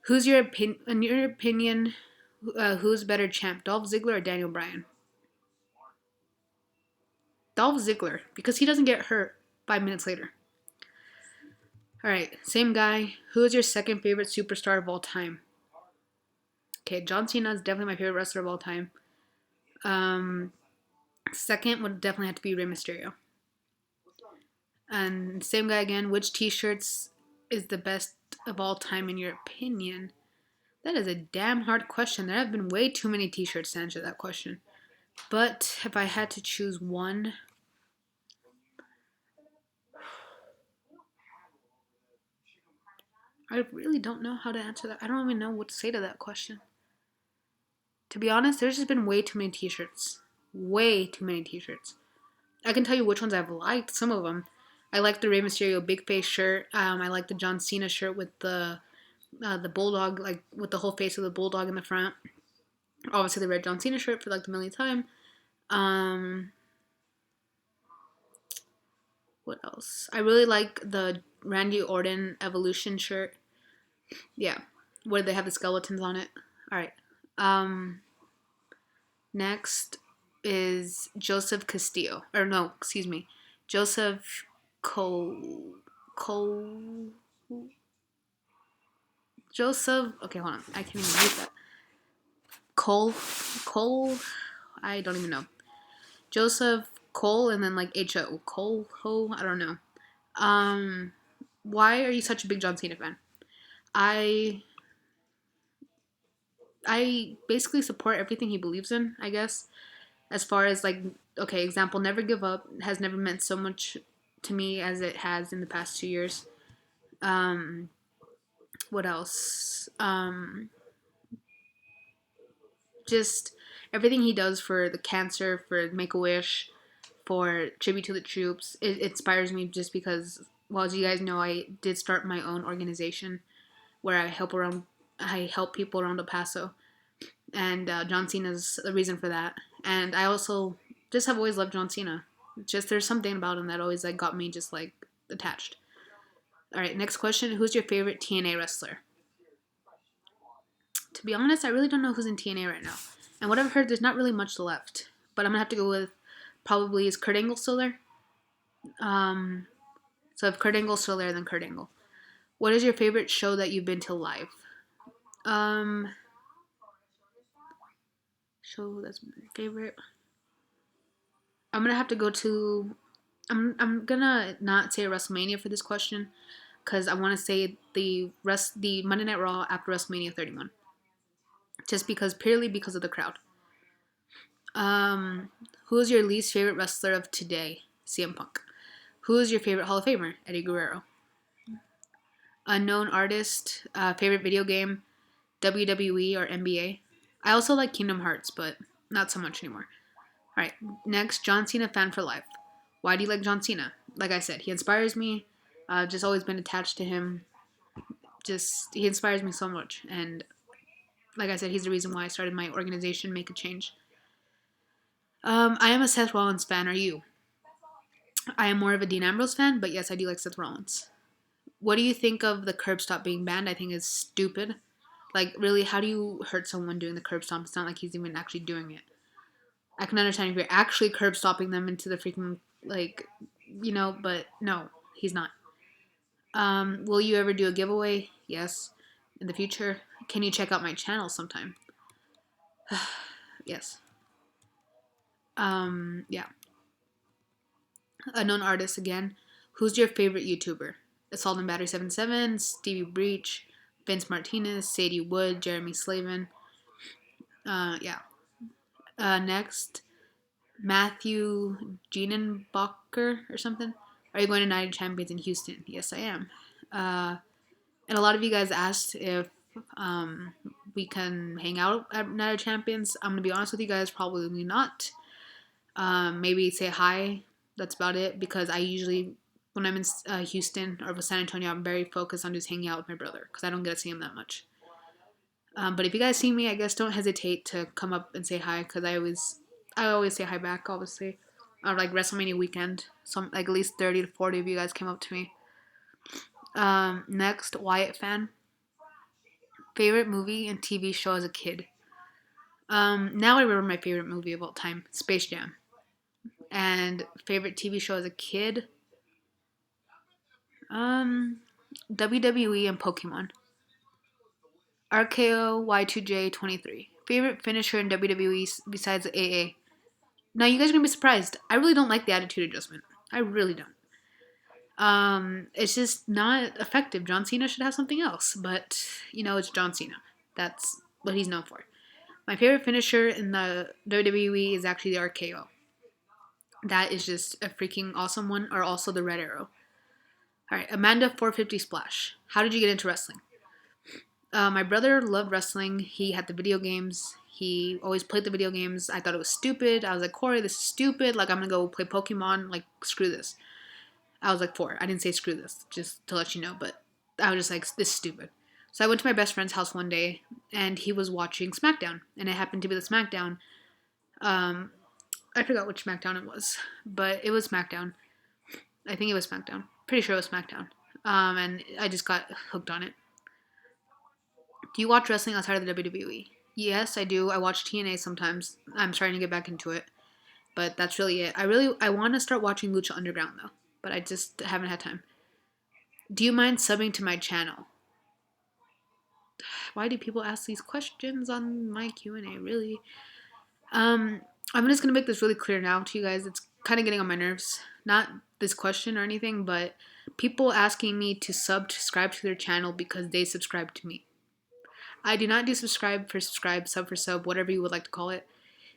Who's your opinion? In your opinion, who's better champ, Dolph Ziggler or Daniel Bryan? Dolph Ziggler, because he doesn't get hurt 5 minutes later. All right, same guy. Who is your second favorite superstar of all time? Okay, John Cena is definitely my favorite wrestler of all time. Um, Second would definitely have to be Rey Mysterio. And same guy again. Which T-shirts is the best of all time in your opinion? That is a damn hard question. There have been way too many T-shirts to answer that question. But if I had to choose one, I really don't know how to answer that. I don't even know what to say to that question. To be honest, there's just been way too many T-shirts. Way too many T-shirts. I can tell you which ones I've liked. Some of them. I like the Rey Mysterio big face shirt. I like the John Cena shirt with the bulldog, like with the whole face of the bulldog in the front. Obviously, the red John Cena shirt for like the millionth time. Um, What else? I really like the Randy Orton Evolution shirt. Yeah, where they have the skeletons on it. All right. Um, Next is Joseph Castillo. Or no, excuse me, Joseph Cole. Cole. Joseph. Okay, hold on. I can't even read that. Cole. Cole. I don't even know. Joseph Cole and then like H-O. Cole. Ho. I don't know. Um, why are you such a big John Cena fan? I I basically support everything he believes in, I guess. As far as like, okay, example, never give up has never meant so much to me as it has in the past 2 years. Um, what else? Just everything he does for the cancer, for Make a Wish, for tribute to the troops, it inspires me just because. Well, as you guys know, I did start my own organization where I help people around El Paso, and John Cena's the reason for that. And I also just have always loved John Cena. Just there's something about him that always like got me just like attached. All right, next question: who's your favorite TNA wrestler? To be honest, I really don't know who's in TNA right now. And what I've heard, there's not really much left. But I'm gonna have to go with probably is Kurt Angle still there? Um, so if Kurt Angle's still there, then Kurt Angle. What is your favorite show that you've been to live? Um, Show that's my favorite. I'm gonna have to go to. I'm gonna not say WrestleMania for this question because I want to say the Monday Night Raw after WrestleMania 31, just because purely because of the crowd. Um, who is your least favorite wrestler of today? CM Punk. Who is your favorite Hall of Famer? Eddie Guerrero. Unknown artist. Favorite video game? WWE or NBA. I also like Kingdom Hearts, but not so much anymore. All right, next, John Cena fan for life. Why do you like John Cena? Like I said, he inspires me. Just always been attached to him. Just he inspires me so much, and like I said, he's the reason why I started my organization, Make a Change. I am a Seth Rollins fan. Are you? I am more of a Dean Ambrose fan, but yes, I do like Seth Rollins. What do you think of the curb stop being banned? I think is stupid. Like, really, how do you hurt someone doing the curb stomp? It's not like he's even actually doing it. I can understand if you're actually curb stopping them into the freaking, like, but no, he's not. Will you ever do a giveaway? Yes. In the future? Can you check out my channel sometime? Yes. Yeah. Unknown artist again. Who's your favorite YouTuber? Assault and Battery 77, Stevie Breach, Vince Martinez, Sadie Wood, Jeremy Slavin. Yeah. Next, Matthew Jenenbacher or something. Are you going to Night of Champions in Houston? Yes, I am. And a lot of you guys asked if we can hang out at Night of Champions. I'm going to be honest with you guys, probably not. Maybe say hi. That's about it. Because I usually, when I'm in Houston or San Antonio, I'm very focused on just hanging out with my brother because I don't get to see him that much. But if you guys see me, I guess don't hesitate to come up and say hi because I always say hi back. Obviously, or like WrestleMania weekend, some like at least 30 to 40 of you guys came up to me. Next, Wyatt fan. Favorite movie and TV show as a kid. Now I remember my favorite movie of all time, Space Jam. And favorite TV show as a kid, um, WWE and Pokemon. RKO Y2J 23. Favorite finisher in WWE besides AA. Now you guys are gonna be surprised. I really don't like the Attitude Adjustment. I really don't. It's just not effective. John Cena should have something else, but it's John Cena. That's what he's known for. My favorite finisher in the WWE is actually the RKO. That is just a freaking awesome one, or also the Red Arrow. All right, Amanda 450 Splash. How did you get into wrestling? My brother loved wrestling. He had the video games. He always played the video games. I thought it was stupid. I was like, Corey, this is stupid. Like, I'm going to go play Pokemon. Like, screw this. I was like 4. I didn't say screw this, just to let you know. But I was just like, this is stupid. So I went to my best friend's house one day, and he was watching SmackDown. And it happened to be the SmackDown. I forgot which SmackDown it was. But it was SmackDown. I think it was SmackDown. Pretty sure it was SmackDown. And I just got hooked on it. Do you watch wrestling outside of the WWE? Yes, I do. I watch TNA sometimes. I'm starting to get back into it, but that's really it. I want to start watching Lucha Underground though, but I just haven't had time. Do you mind subbing to my channel? Why do people ask these questions on my Q&A? Really? Um, I'm just gonna make this really clear now to you guys. It's kind of getting on my nerves. Not this question or anything, but people asking me to subscribe to their channel because they subscribe to me. I do not do subscribe for subscribe, sub for sub, whatever you would like to call it.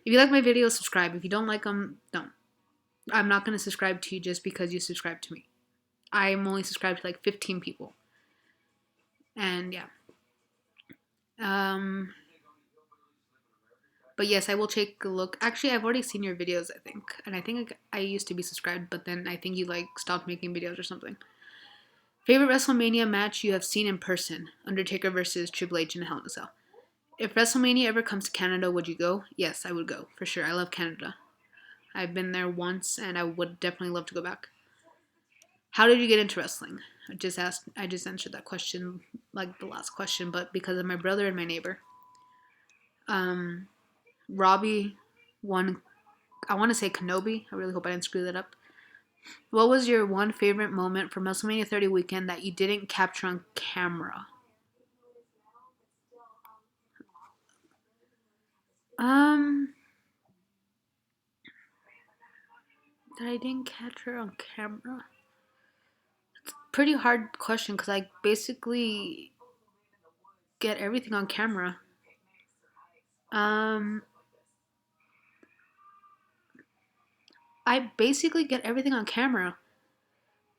If you like my videos, subscribe. If you don't like them, don't. I'm not gonna subscribe to you just because you subscribe to me. I'm only subscribed to like 15 people, and yeah. Um, But yes, I will take a look. Actually, I've already seen your videos, I think. And I think I used to be subscribed, but then I think you like stopped making videos or something. Favorite WrestleMania match you have seen in person? Undertaker versus Triple H in Hell in a Cell. If WrestleMania ever comes to Canada, would you go? Yes, I would go, for sure. I love Canada. I've been there once and I would definitely love to go back. How did you get into wrestling? I just answered that question like the last question, but because of my brother and my neighbor. Robbie won, I want to say Kenobi. I really hope I didn't screw that up. What was your one favorite moment from WrestleMania 30 weekend that you didn't capture on camera? Um, that I didn't capture on camera. Pretty hard question because I basically get everything on camera. Um, I basically get everything on camera.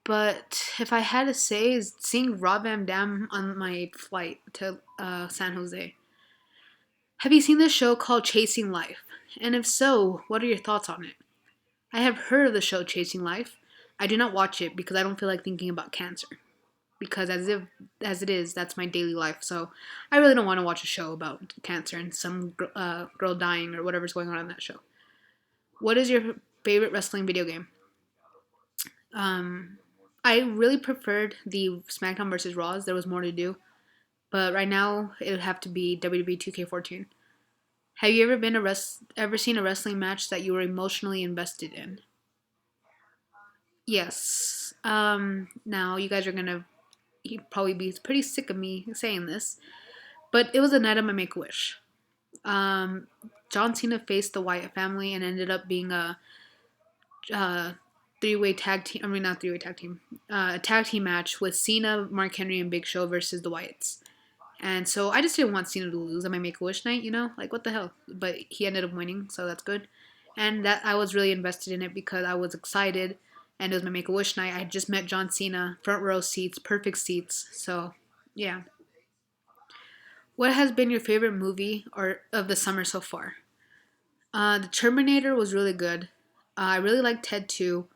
But if I had to say, is seeing Rob Van Dam on my flight to San Jose. Have you seen this show called Chasing Life? And if so, what are your thoughts on it? I have heard of the show Chasing Life. I do not watch it because I don't feel like thinking about cancer. Because as it is, that's my daily life. So I really don't want to watch a show about cancer and some girl dying or whatever's going on in that show. What is your favorite wrestling video game? Um, I really preferred the SmackDown versus Raws. There was more to do, but right now it would have to be WWE 2K14. Have you ever seen a wrestling match that you were emotionally invested in? Yes. Now you guys are gonna probably be pretty sick of me saying this, but it was the night of my Make a Wish. Um, John Cena faced the Wyatt family and ended up being uh, three-way tag team. I mean, not three-way tag team. A tag team match with Cena, Mark Henry, and Big Show versus the Wyatts. And so I just didn't want Cena to lose on my Make a Wish night, you know, like what the hell. But he ended up winning, so that's good. And that I was really invested in it because I was excited, and it was my Make a Wish night. I had just met John Cena, front row seats, perfect seats. So yeah. What has been your favorite movie or of the summer so far? The Terminator was really good. I really liked Ted 2.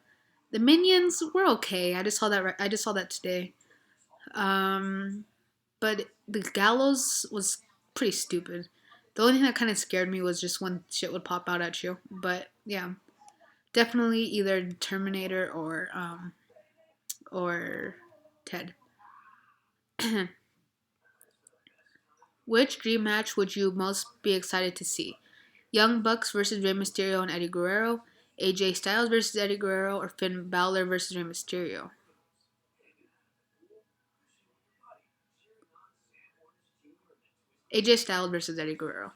The Minions were okay. I just saw that today. Um, but the Gallows was pretty stupid. The only thing that kind of scared me was just when shit would pop out at you. But yeah, definitely either Terminator or Ted. Which dream match would you most be excited to see? Young Bucks versus Rey Mysterio and Eddie Guerrero, AJ Styles versus Eddie Guerrero, or Finn Balor versus Rey Mysterio? AJ Styles versus Eddie Guerrero.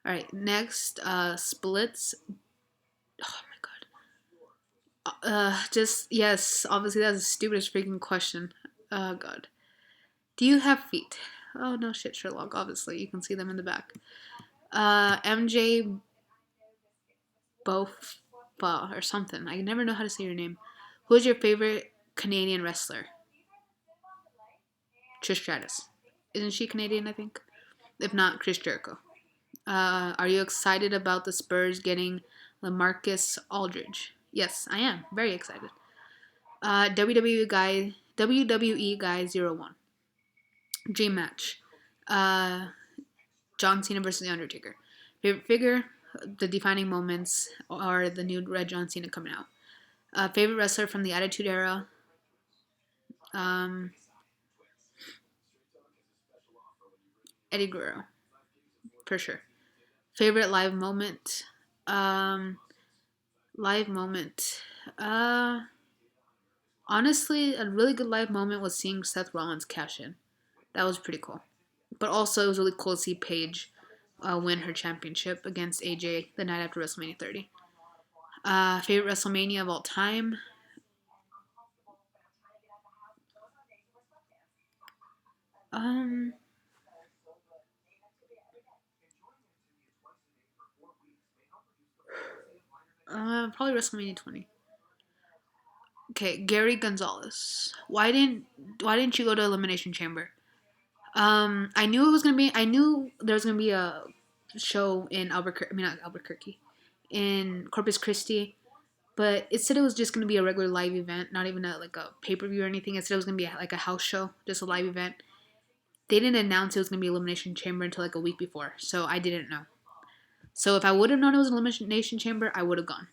All right, next, splits. Oh my god. Just yes. Obviously, that's the stupidest freaking question. Oh god. Do you have feet? Oh no, shit, Sherlock. Obviously, you can see them in the back. MJ Bofa or something. I never know how to say your name. Who is your favorite Canadian wrestler? Trish Stratus. Isn't she Canadian? I think. If not, Chris Jericho. Are you excited about the Spurs getting LaMarcus Aldridge? Yes, I am. Very excited. WWE guy 01. Dream match. Uh, John Cena versus The Undertaker. Favorite figure? The defining moments are the new Red John Cena coming out. Favorite wrestler from the Attitude Era. Um, Eddie Guerrero, for sure. Favorite live moment. Um, live moment. Uh, Honestly, a really good live moment was seeing Seth Rollins cash in. That was pretty cool. But also, it was really cool to see Paige win her championship against AJ the night after WrestleMania 30. Favorite WrestleMania of all time? Um, Probably WrestleMania 20. Okay, Gary Gonzalez. Why didn't you go to Elimination Chamber? I knew it was gonna be. I knew there was gonna be a show in Albuquerque. I mean, not Albuquerque, in Corpus Christi. But it said it was just gonna be a regular live event, not even like a pay per view or anything. It said it was gonna be like a house show, just a live event. They didn't announce it was gonna be Elimination Chamber until like a week before, so I didn't know. So if I would have known it was an Elimination Chamber, I would have gone.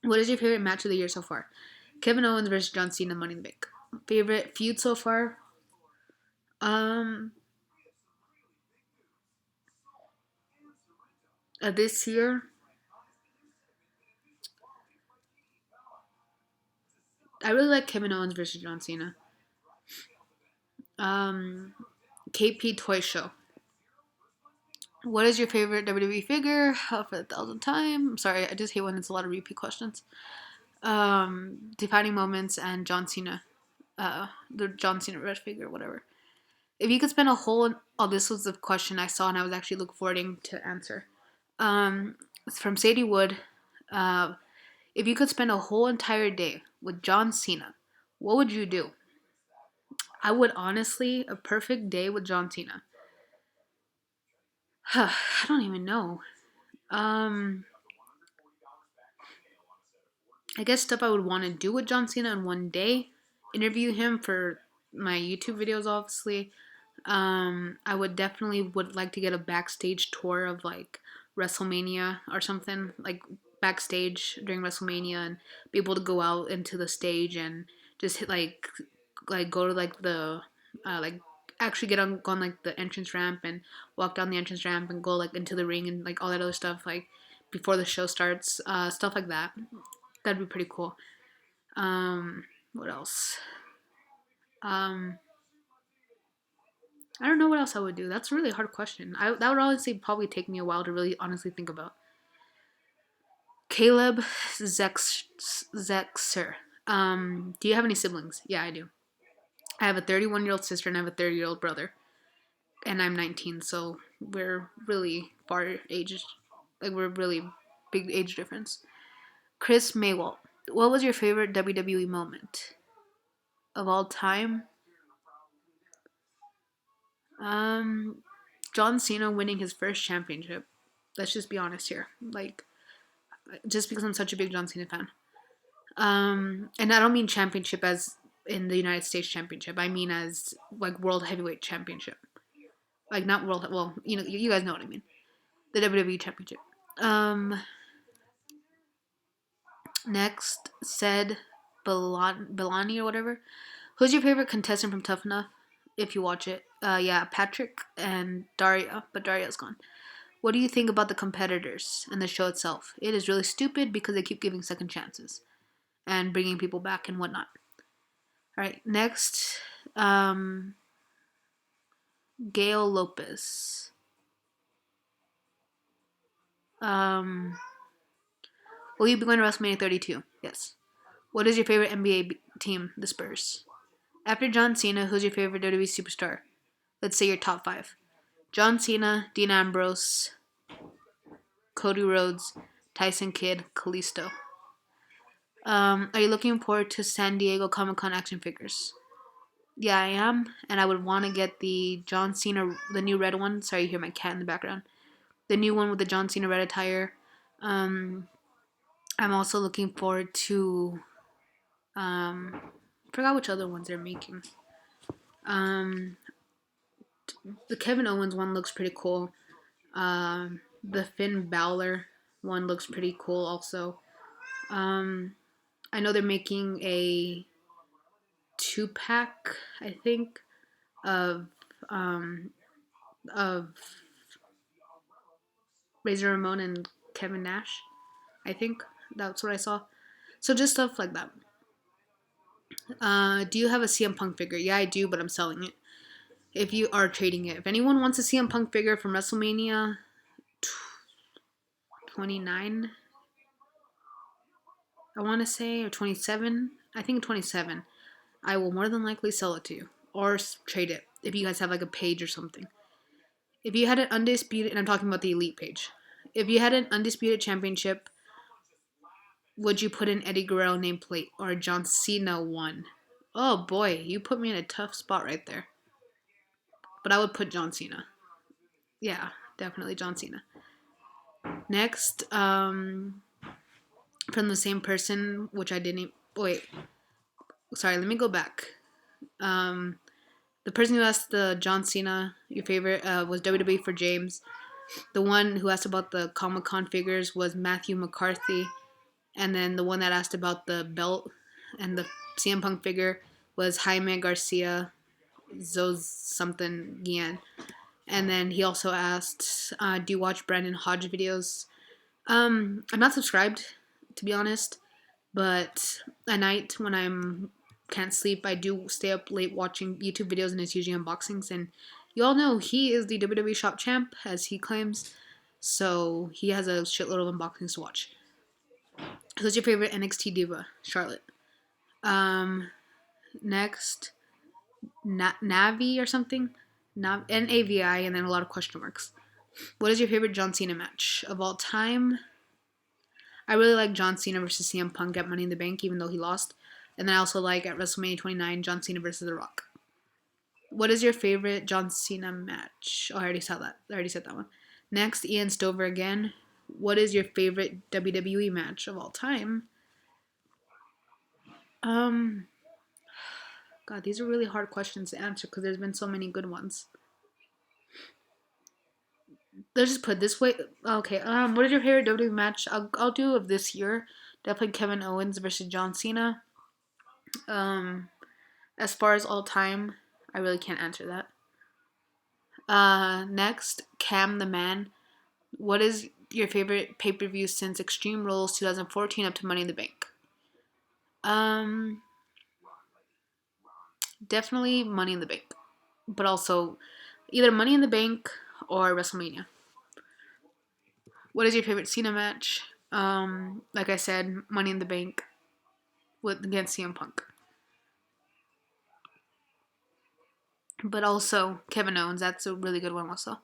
What is your favorite match of the year so far? Kevin Owens versus John Cena, Money in the Bank. Favorite feud so far? Um, this year, I really like Kevin Owens versus John Cena. Um, KP Toy Show. What is your favorite WWE figure? For the thousandth time. I'm sorry, I just hate when it's a lot of repeat questions. Defining moments and John Cena. The John Cena red figure, whatever. If you could spend a whole, oh, this was the question I saw and I was actually looking forward to answer. It's from Sadie Wood. Uh, if you could spend a whole entire day with John Cena, what would you do? I would honestly, a perfect day with John Cena. I don't even know. Um, I guess stuff I would want to do with John Cena in one day. Interview him for my YouTube videos, obviously. I would definitely would like to get a backstage tour of like WrestleMania or something, like backstage during WrestleMania, and be able to go out into the stage and just hit like go to like the like actually get on go on like the entrance ramp and walk down the entrance ramp and go like into the ring and like all that other stuff like before the show starts, stuff like that. That'd be pretty cool. What else? Um, I don't know what else I would do. That's a really hard question. That would honestly probably take me a while to really honestly think about. Caleb Zexer. Do you have any siblings? Yeah, I do. I have a 31-year-old sister and I have a 30-year-old brother, and I'm 19, so we're really far ages. Like we're really big age difference. Chris Maywalt. What was your favorite WWE moment of all time? Um, John Cena winning his first championship. Let's just be honest here. Like, just because I'm such a big John Cena fan. And I don't mean championship as in the United States Championship. I mean as like World Heavyweight Championship. Like not World. Well, you guys know what I mean. The WWE Championship. Um, Next, said Belani or whatever. Who's your favorite contestant from Tough Enough? If you watch it, yeah, Patrick and Daria, but Daria's gone. What do you think about the competitors and the show itself? It is really stupid because they keep giving second chances and bringing people back and whatnot. All right, next, um, Gail Lopez. Um, will you be going to WrestleMania 32? Yes. What is your favorite NBA team? The Spurs. After John Cena, who's your favorite WWE superstar? Let's say your top five. John Cena, Dean Ambrose, Cody Rhodes, Tyson Kidd, Kalisto. Are you looking forward to San Diego Comic Con action figures? Yeah, I am, and I would want to get the John Cena, the new red one. Sorry, you hear my cat in the background. The new one with the John Cena red attire. Um, I'm also looking forward to. Forgot which other ones they're making. Um, the Kevin Owens one looks pretty cool. The Finn Balor one looks pretty cool also. Um, I know they're making a 2 pack, I think, of um, of Razor Ramon and Kevin Nash. I think that's what I saw. So just stuff like that. Do you have a CM Punk figure? Yeah, I do, but I'm selling it. If you are trading it, if anyone wants a CM Punk figure from WrestleMania 29, I want to say, or 27, I think 27, I will more than likely sell it to you or trade it if you guys have like a page or something. If you had an undisputed, and I'm talking about the elite page, if you had an undisputed championship, would you put an Eddie Guerrero nameplate or a John Cena one? Oh boy, you put me in a tough spot right there. But I would put John Cena. Yeah, definitely John Cena. Next, from the same person, which I didn't. Wait, sorry. Let me go back. Um, the person who asked the John Cena, your favorite, was WWE for James. The one who asked about the Comic Con figures was Matthew McCarthy, and then the one that asked about the belt and the CM Punk figure was Jaime Garcia, Zos something Gian. And then he also asked, "Do you watch Brandon Hodge videos?" I'm not subscribed, to be honest, but at night when I'm can't sleep, I do stay up late watching YouTube videos, and it's usually unboxings. And you all know he is the WWE Shop Champ, as he claims, so he has a shitload of unboxings to watch. Who's your favorite NXT diva? Charlotte. Um, next, Navi or something, Navi, and then a lot of question marks. What is your favorite John Cena match of all time? I really like John Cena versus CM Punk at Money in the Bank, even though he lost. And then I also like at WrestleMania 29, John Cena versus The Rock. What is your favorite John Cena match? Oh, I already saw that. I already said that one. Next, Ian Stover again. What is your favorite WWE match of all time? Um, God, these are really hard questions to answer because there's been so many good ones. Let's just put it this way. Okay. What is your favorite WWE match? I'll do of this year. Definitely Kevin Owens versus John Cena. Um, as far as all time, I really can't answer that. Next, Cam the Man. What is your favorite pay per view since Extreme Rules 2014 up to Money in the Bank? Um, definitely Money in the Bank, but also either Money in the Bank or WrestleMania. What is your favorite Cena match? Like I said, Money in the Bank with against CM Punk, but also Kevin Owens. That's a really good one also.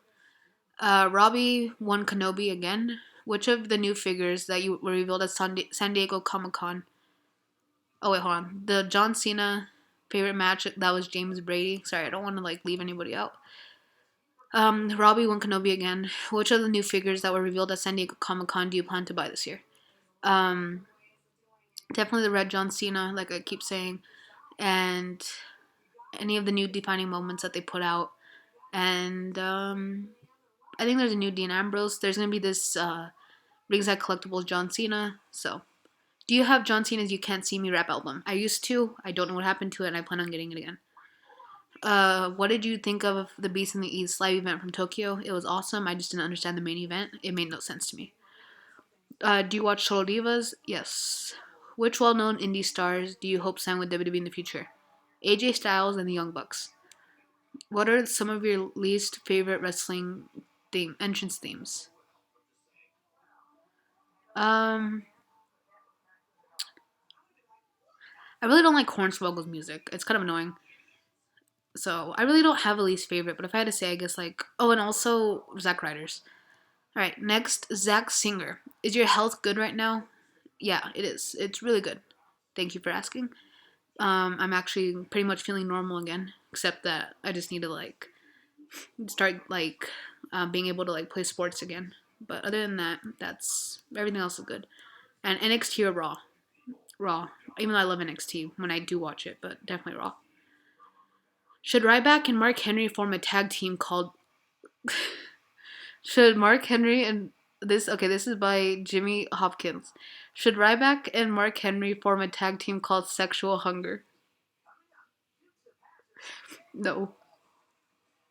Robbie won Kenobi again. Which of the new figures that you were revealed at San Diego Comic Con? Oh wait, hold on. The John Cena favorite match that was James Brady. Sorry, I don't want to like leave anybody out. Robbie won Kenobi again. Which of the new figures that were revealed at San Diego Comic Con do you plan to buy this year? Um, definitely the red John Cena, like I keep saying, and any of the new defining moments that they put out. And I think there's a new Dean Ambrose. There's gonna be this Ringside Collectibles John Cena. So, do you have John Cena's "You Can't See Me" rap album? I used to. I don't know what happened to it, and I plan on getting it again. What did you think of the Beast in the East live event from Tokyo? It was awesome. I just didn't understand the main event. It made no sense to me. Do you watch Total Divas? Yes. Which well-known indie stars do you hope sign with WWE in the future? AJ Styles and the Young Bucks. What are some of your least favorite wrestling entrance themes? Um, I really don't like Hornswoggle's music. It's kind of annoying. So I really don't have a least favorite, but if I had to say, I guess like and also Zack Ryder's. All right, next Zack Singer. Is your health good right now? Yeah, it is. It's really good. Thank you for asking. I'm actually pretty much feeling normal again, except that I just need to like start like being able to like play sports again. But other than that, that's everything else is good. And NXT or Raw. Even though I love NXT when I do watch it, but definitely Raw. Should Ryback and Mark Henry form a tag team called? Should Mark Henry and This is by Jimmy Hopkins. Should Ryback and Mark Henry form a tag team called Sexual Hunger? No.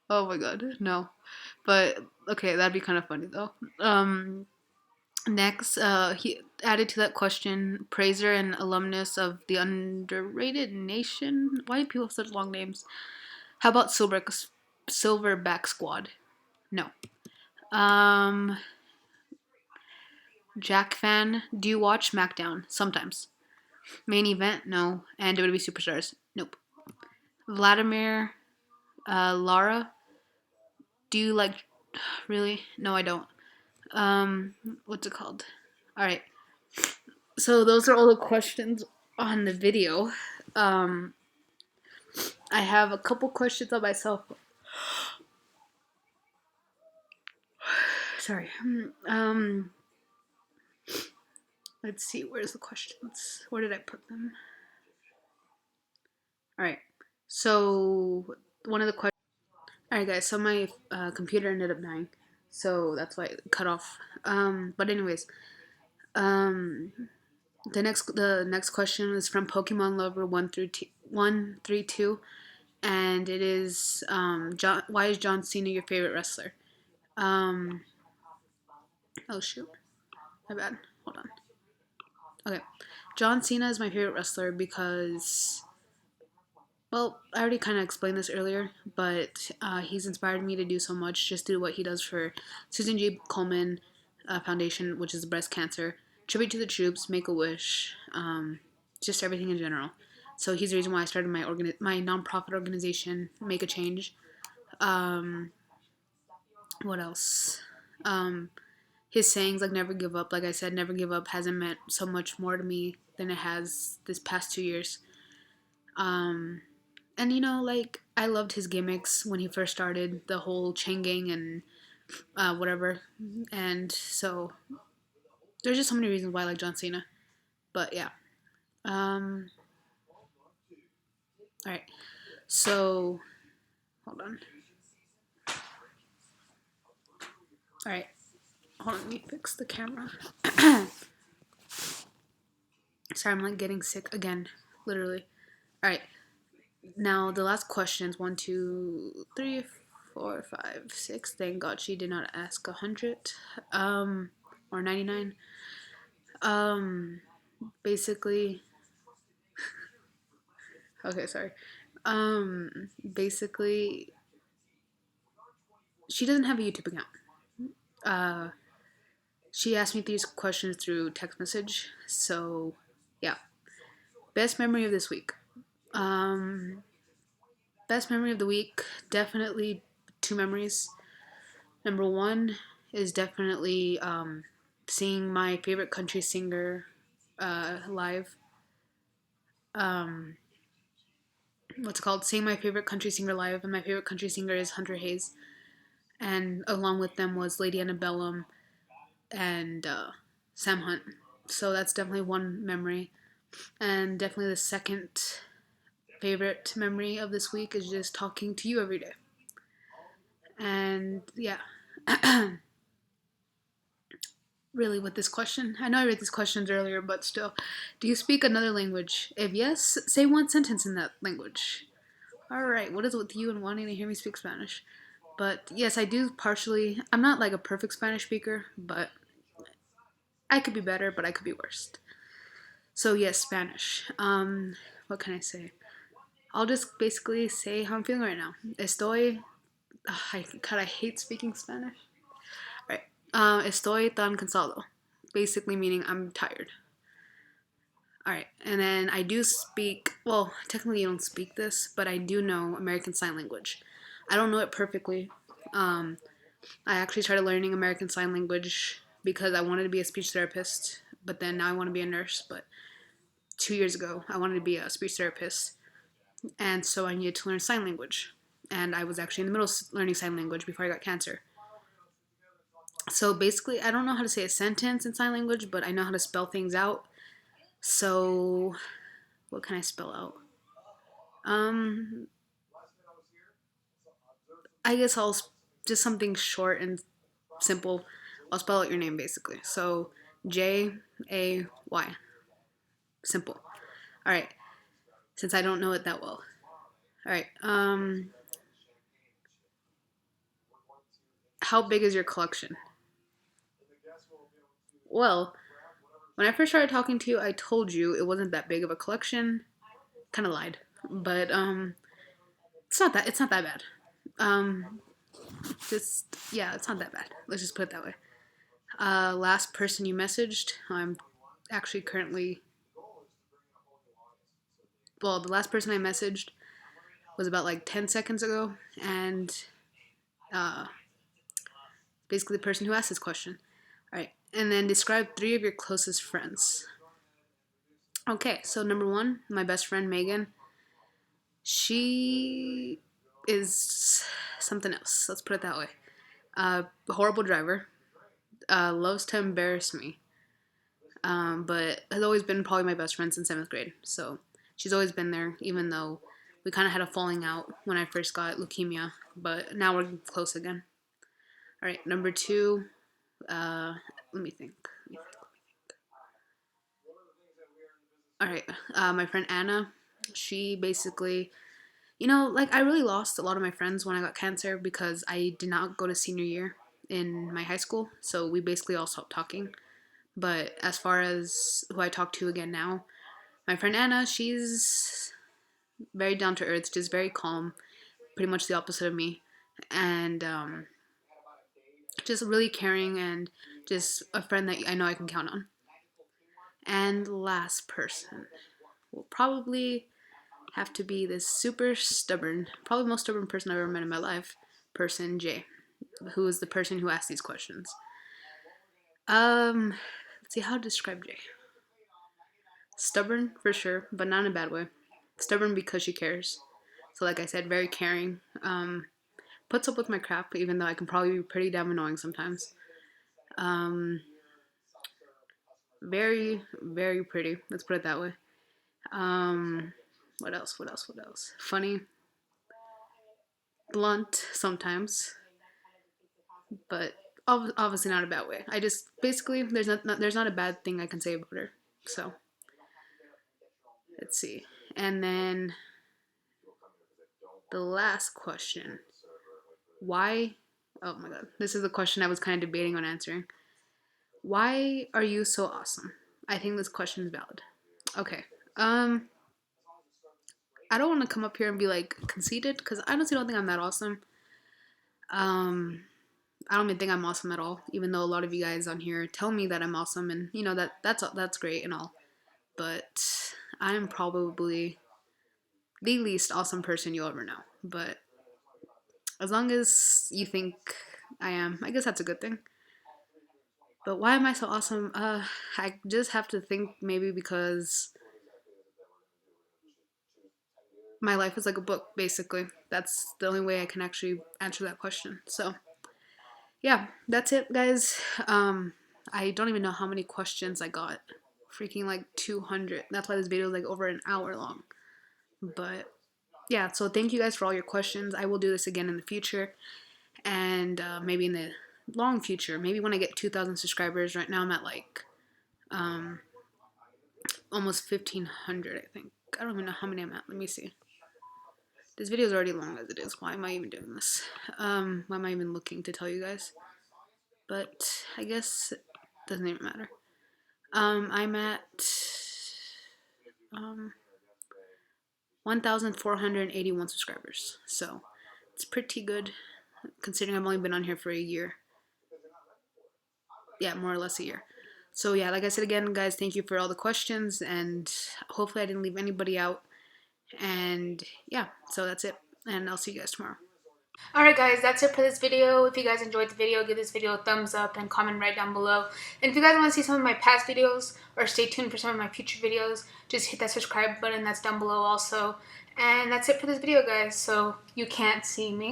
Oh my god, no. But okay, that'd be kind of funny though. Next, he added to that question, praiser and alumnus of the underrated nation. Why do people have such long names? How about Silverback Squad? No. Um, Jack fan. Do you watch SmackDown? Sometimes. Main event? No. And WWE Superstars? Nope. Vladimir, Lara. Do you like? Really? No, I don't. Um, what's it called? All right. So those are all the questions on the video. Um, I have a couple questions on myself. Sorry. Let's see. Where's the questions? Where did I put them? All right. So one of the questions. All right, guys. So my computer ended up dying, so that's why it cut off. But anyways, um, the next question is from Pokemon Lover 132, and it is John. Why is John Cena your favorite wrestler? Um, oh shoot, my bad. Hold on. Okay, John Cena is my favorite wrestler because, well, I already kind of explained this earlier, but he's inspired me to do so much just through what he does for Susan G. Komen Foundation, which is breast cancer, Tribute to the Troops, Make a Wish, just everything in general. So he's the reason why I started my nonprofit organization, Make a Change. Um, what else? His sayings like "never give up," like I said, "never give up" hasn't meant so much more to me than it has this past 2 years. And like I loved his gimmicks when he first started the whole chain gang and whatever. And so there's just so many reasons why I like John Cena. But yeah. Um, all right. So hold on. All right. Hold on. Let me fix the camera. Sorry, I'm like getting sick again. Literally. All right. Now the last questions 1, 2, 3, 4, 5, 6. Thank God she did not ask 100, or 99. Basically, okay, sorry. Basically, she doesn't have a YouTube account. Uh, she asked me these questions through text message. So, yeah. Best memory of this week. Um, Best memory of the week. Definitely two memories. Number one is definitely seeing my favorite country singer live. Um, what's it called? Seeing my favorite country singer live, and my favorite country singer is Hunter Hayes. And along with them was Lady Antebellum and Sam Hunt. So that's definitely one memory. And definitely the second favorite memory of this week is just talking to you every day. And yeah. Really, with this question, I know I read these questions earlier, but still, do you speak another language? If yes, say one sentence in that language. Alright, what is it with you and wanting to hear me speak Spanish? But yes, I do partially. I'm not like a perfect Spanish speaker, but I could be better, but I could be worse. So yes, Spanish. What can I say? I'll just basically say how I'm feeling right now. Estoy. God, I hate speaking Spanish. Right. Estoy tan cansado. Basically meaning I'm tired. Alright, and then I do speak, well, technically you don't speak this, but I do know American Sign Language. I don't know it perfectly. I actually started learning American Sign Language because I wanted to be a speech therapist, but then now I want to be a nurse. But 2 years ago, I wanted to be a speech therapist, and so I needed to learn sign language. And I was actually in the middle of learning sign language before I got cancer. So basically, I don't know how to say a sentence in sign language, but I know how to spell things out. So, what can I spell out? Um, I guess just something short and simple. I'll spell out your name basically. So Jay. Simple. All right. Since I don't know it that well. All right. How big is your collection? Well, when I first started talking to you, I told you it wasn't that big of a collection. Kind of lied, but it's not that bad. Um, just yeah, it's not that bad. Let's just put it that way. Last person you messaged, I'm actually currently. Well, the last person I messaged was about like 10 seconds ago, and uh, basically the person who asked this question. All right, and then describe 3 of your closest friends. Okay, so number 1, my best friend Megan. She is something else. Let's put it that way. Horrible driver. Loves to embarrass me. But has always been probably my best friend since 7th grade. So she's always been there, even though we kind of had a falling out when I first got leukemia. But now we're close again. All right, number 2. Let me think. All right, my friend Anna. She basically, like I really lost a lot of my friends when I got cancer because I did not go to senior year in my high school. So we basically all stopped talking. But as far as who I talk to again now, my friend Anna, she's very down to earth, just very calm, pretty much the opposite of me, and just really caring and just a friend that I know I can count on. And last person will probably have to be this super stubborn, probably most stubborn person I've ever met in my life, person Jay, who is the person who asked these questions. Let's see how to describe Jay. Stubborn for sure, but not in a bad way. Stubborn because she cares. So like I said, very caring. Puts up with my crap, even though I can probably be pretty damn annoying sometimes. Um, very, very pretty. Let's put it that way. What else? What else? What else? Funny, blunt sometimes, but obviously not a bad way. I just basically there's not a bad thing I can say about her. So let's see, and then the last question: why? Oh my god, this is the question I was kind of debating on answering. Why are you so awesome? I think this question is valid. Okay. I don't want to come up here and be like conceited because I honestly don't think I'm that awesome. Um, I don't even think I'm awesome at all, even though a lot of you guys on here tell me that I'm awesome, and that's great and all. But I'm probably the least awesome person you'll ever know. But as long as you think I am, I guess that's a good thing. But why am I so awesome? I just have to think maybe because my life is like a book, basically. That's the only way I can actually answer that question. So, yeah, that's it, guys. I don't even know how many questions I got. Freaking like 200. That's why this video is like over an hour long. But yeah, so thank you guys for all your questions. I will do this again in the future, and maybe in the long future. Maybe when I get 2,000 subscribers. Right now I'm at like almost 1,500, I think. I don't even know how many I'm at. Let me see. This video is already long as it is. Why am I even doing this? Why am I even looking to tell you guys? But I guess it doesn't even matter. I'm at 1,481 subscribers. So it's pretty good considering I've only been on here for a year. Yeah, more or less a year. So yeah, like I said again, guys, thank you for all the questions, and hopefully I didn't leave anybody out. And yeah, so that's it, and I'll see you guys tomorrow. Alright guys, that's it for this video. If you guys enjoyed the video, give this video a thumbs up and comment right down below. And if you guys want to see some of my past videos or stay tuned for some of my future videos, just hit that subscribe button that's down below also. And that's it for this video, guys. So you can't see me.